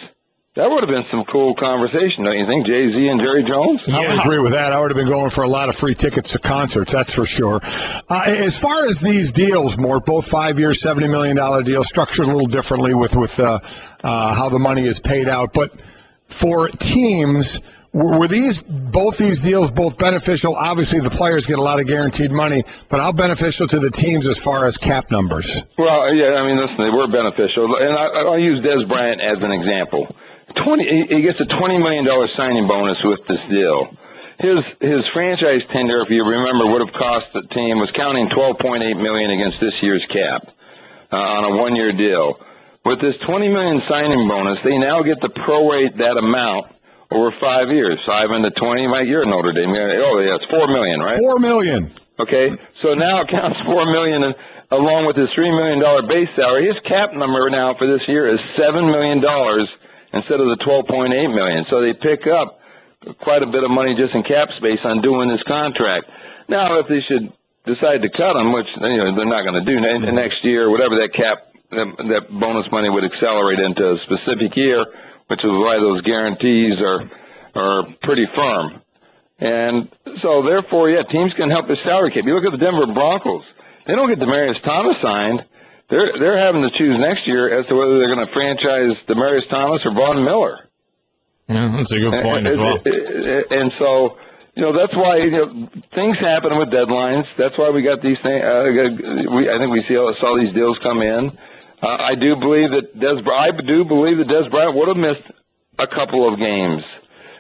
R: that would have been some cool conversation, don't you think, Jay-Z and Jerry Jones?
D: I would agree with that. I would have been going for a lot of free tickets to concerts, that's for sure. As far as these deals, Mort, both 5 year, $70 million deals, structured a little differently with how the money is paid out. But for teams, were both these deals both beneficial? Obviously, the players get a lot of guaranteed money, but how beneficial to the teams as far as cap numbers?
R: Well, yeah, I mean, listen, they were beneficial. And I'll use Dez Bryant as an example. He gets a $20 million signing bonus with this deal. His franchise tender, if you remember, would have cost the team, was counting $12.8 million against this year's cap on a 1 year deal. With this $20 million signing bonus, they now get to prorate that amount over 5 years. 5 into 20, Mike, you're at Notre Dame. Oh, yeah, it's $4 million, right?
D: $4 million.
R: Okay, so now it counts $4 million along with his $3 million base salary. His cap number now for this year is $7 million instead of the $12.8 million. So they pick up quite a bit of money just in cap space on doing this contract. Now, if they should decide to cut him, which they're not going to do next year, whatever that cap, that bonus money would accelerate into a specific year, which is why those guarantees are pretty firm. And so, therefore, yeah, teams can help their salary cap. You look at the Denver Broncos. They don't get Demaryius Thomas signed. They're having to choose next year as to whether they're going to franchise Demaryius Thomas or Von Miller.
C: Yeah, that's a good point as well.
R: And so, that's why things happen with deadlines. That's why we got these things. I think we saw these deals come in. I do believe that Dez Bryant would have missed a couple of games.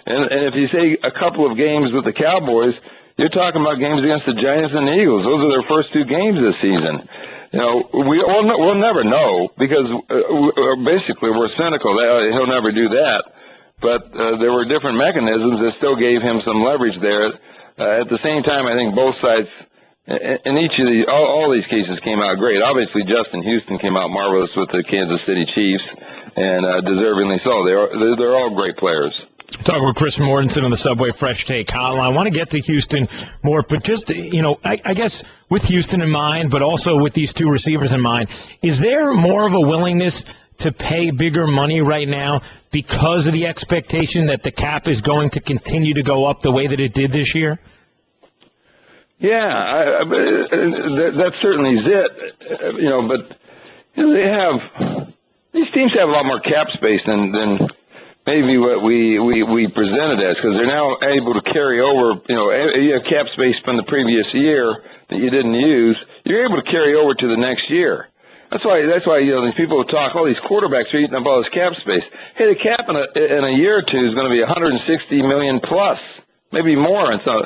R: And if you say a couple of games with the Cowboys, you're talking about games against the Giants and the Eagles. Those are their first two games this season. We'll never know because basically we're cynical. He'll never do that. But there were different mechanisms that still gave him some leverage there. At the same time, I think both sides, in each of all these cases came out great. Obviously, Justin Houston came out marvelous with the Kansas City Chiefs, and deservingly so. They're all great players.
C: Talking with Chris Mortensen on the Subway Fresh Take Hotline. I want to get to Houston more, but just, I guess with Houston in mind, but also with these two receivers in mind, is there more of a willingness to pay bigger money right now because of the expectation that the cap is going to continue to go up the way that it did this year?
R: Yeah, that certainly is it. But these teams have a lot more cap space than maybe what we presented as, because they're now able to carry over. You have cap space from the previous year that you didn't use. You're able to carry over to the next year. That's why these people talk, these quarterbacks are eating up all this cap space. Hey, the cap in a year or two is going to be $160 million plus maybe more. And so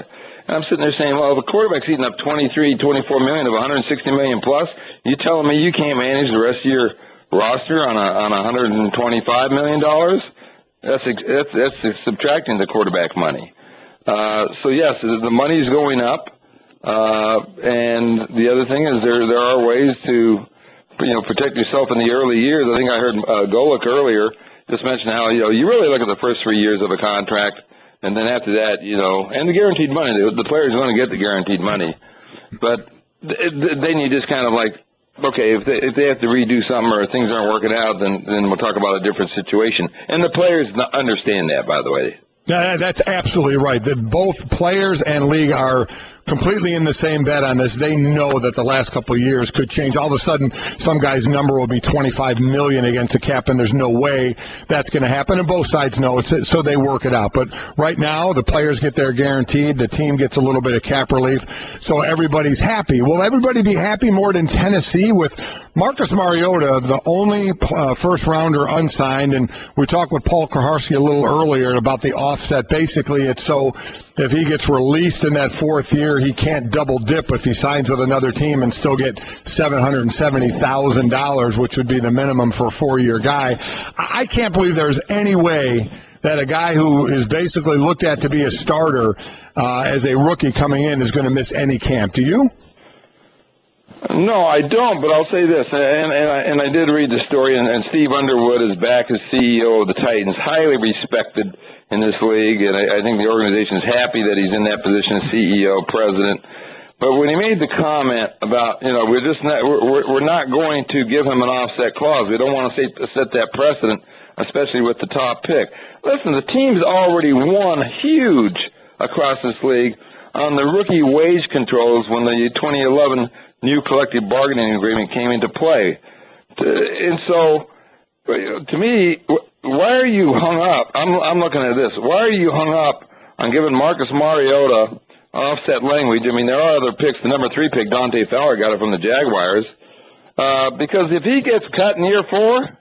R: I'm sitting there saying, well, the quarterback's eating up $23, $24 million of $160 million plus. You telling me you can't manage the rest of your roster on $125 million? That's subtracting the quarterback money. So yes, the money's going up. And the other thing is there are ways to, protect yourself in the early years. I think I heard Golic earlier just mention how, you really look at the first 3 years of a contract, and then after that, and the guaranteed money. The players are going to get the guaranteed money. But then you just kind of like, okay, if they have to redo something or things aren't working out, then we'll talk about a different situation. And the players understand that, by the way.
D: That's absolutely right. That both players and league are completely in the same bed on this. They know that the last couple of years could change. All of a sudden, some guy's number will be $25 million against the cap, and there's no way that's going to happen. And both sides know it, so they work it out. But right now, the players get their guaranteed. The team gets a little bit of cap relief, so everybody's happy. Will everybody be happy more than Tennessee with Marcus Mariota, the only first-rounder unsigned? And we talked with Paul Kuharsky a little earlier about the offset. Basically, it's so if he gets released in that fourth year, he can't double dip if he signs with another team and still get $770,000, which would be the minimum for a 4-year guy. I can't believe there's any way that a guy who is basically looked at to be a starter as a rookie coming in is going to miss any camp. Do you?
R: No, I don't, but I'll say this, and I did read the story, and Steve Underwood is back as CEO of the Titans, highly respected in this league, and I think the organization is happy that he's in that position as CEO, president. But when he made the comment about, we're not going to give him an offset clause. We don't want to set that precedent, especially with the top pick. Listen, the team's already won huge across this league on the rookie wage controls when the 2011 new collective bargaining agreement came into play. And so, to me, why are you hung up? I'm looking at this. Why are you hung up on giving Marcus Mariota offset language? I mean, there are other picks. The number 3 pick, Dante Fowler, got it from the Jaguars. Because if he gets cut in year 4,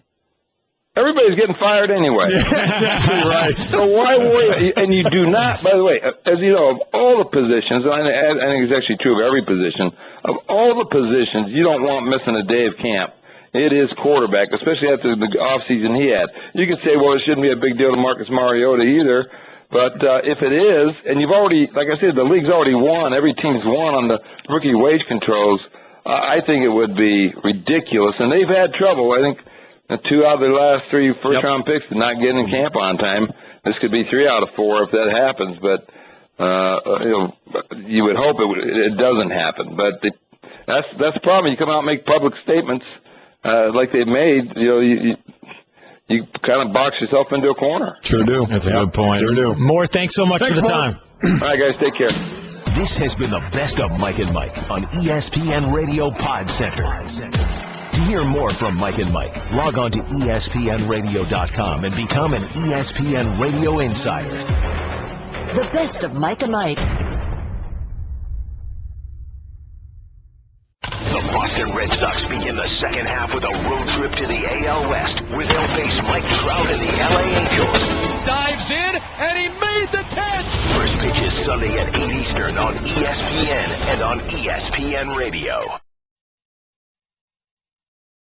R: everybody's getting fired anyway.
D: Yeah, exactly right.
R: So why worry? And you do not, by the way, as you know, of all the positions, and I think it's actually true of every position, of all the positions, you don't want missing a day of camp. It is quarterback, especially after the offseason he had. You could say, well, it shouldn't be a big deal to Marcus Mariota either. But if it is, and you've already, like I said, the league's already won, every team's won on the rookie wage controls, I think it would be ridiculous. And they've had trouble. I think 2 out of their last 3 first-round picks did not get in camp on time. This could be 3 out of 4 if that happens. But you would hope it doesn't happen. But that's the problem. You come out and make public statements like they've made. You kind of box yourself into a corner.
D: Sure do.
C: That's a good point.
D: Sure do.
C: Moore, thanks so much for the time.
R: All right, guys, take care.
B: This has been the Best of Mike and Mike on ESPN Radio Pod Center. To hear more from Mike and Mike, log on to ESPNradio.com and become an ESPN Radio Insider.
E: The Best of Mike and Mike.
B: The Boston Red Sox begin the second half with a road trip to the AL West, where they'll face Mike Trout and the LA Angels.
S: Dives in, and he made the catch!
B: First pitch is Sunday at 8 Eastern on ESPN and on ESPN Radio.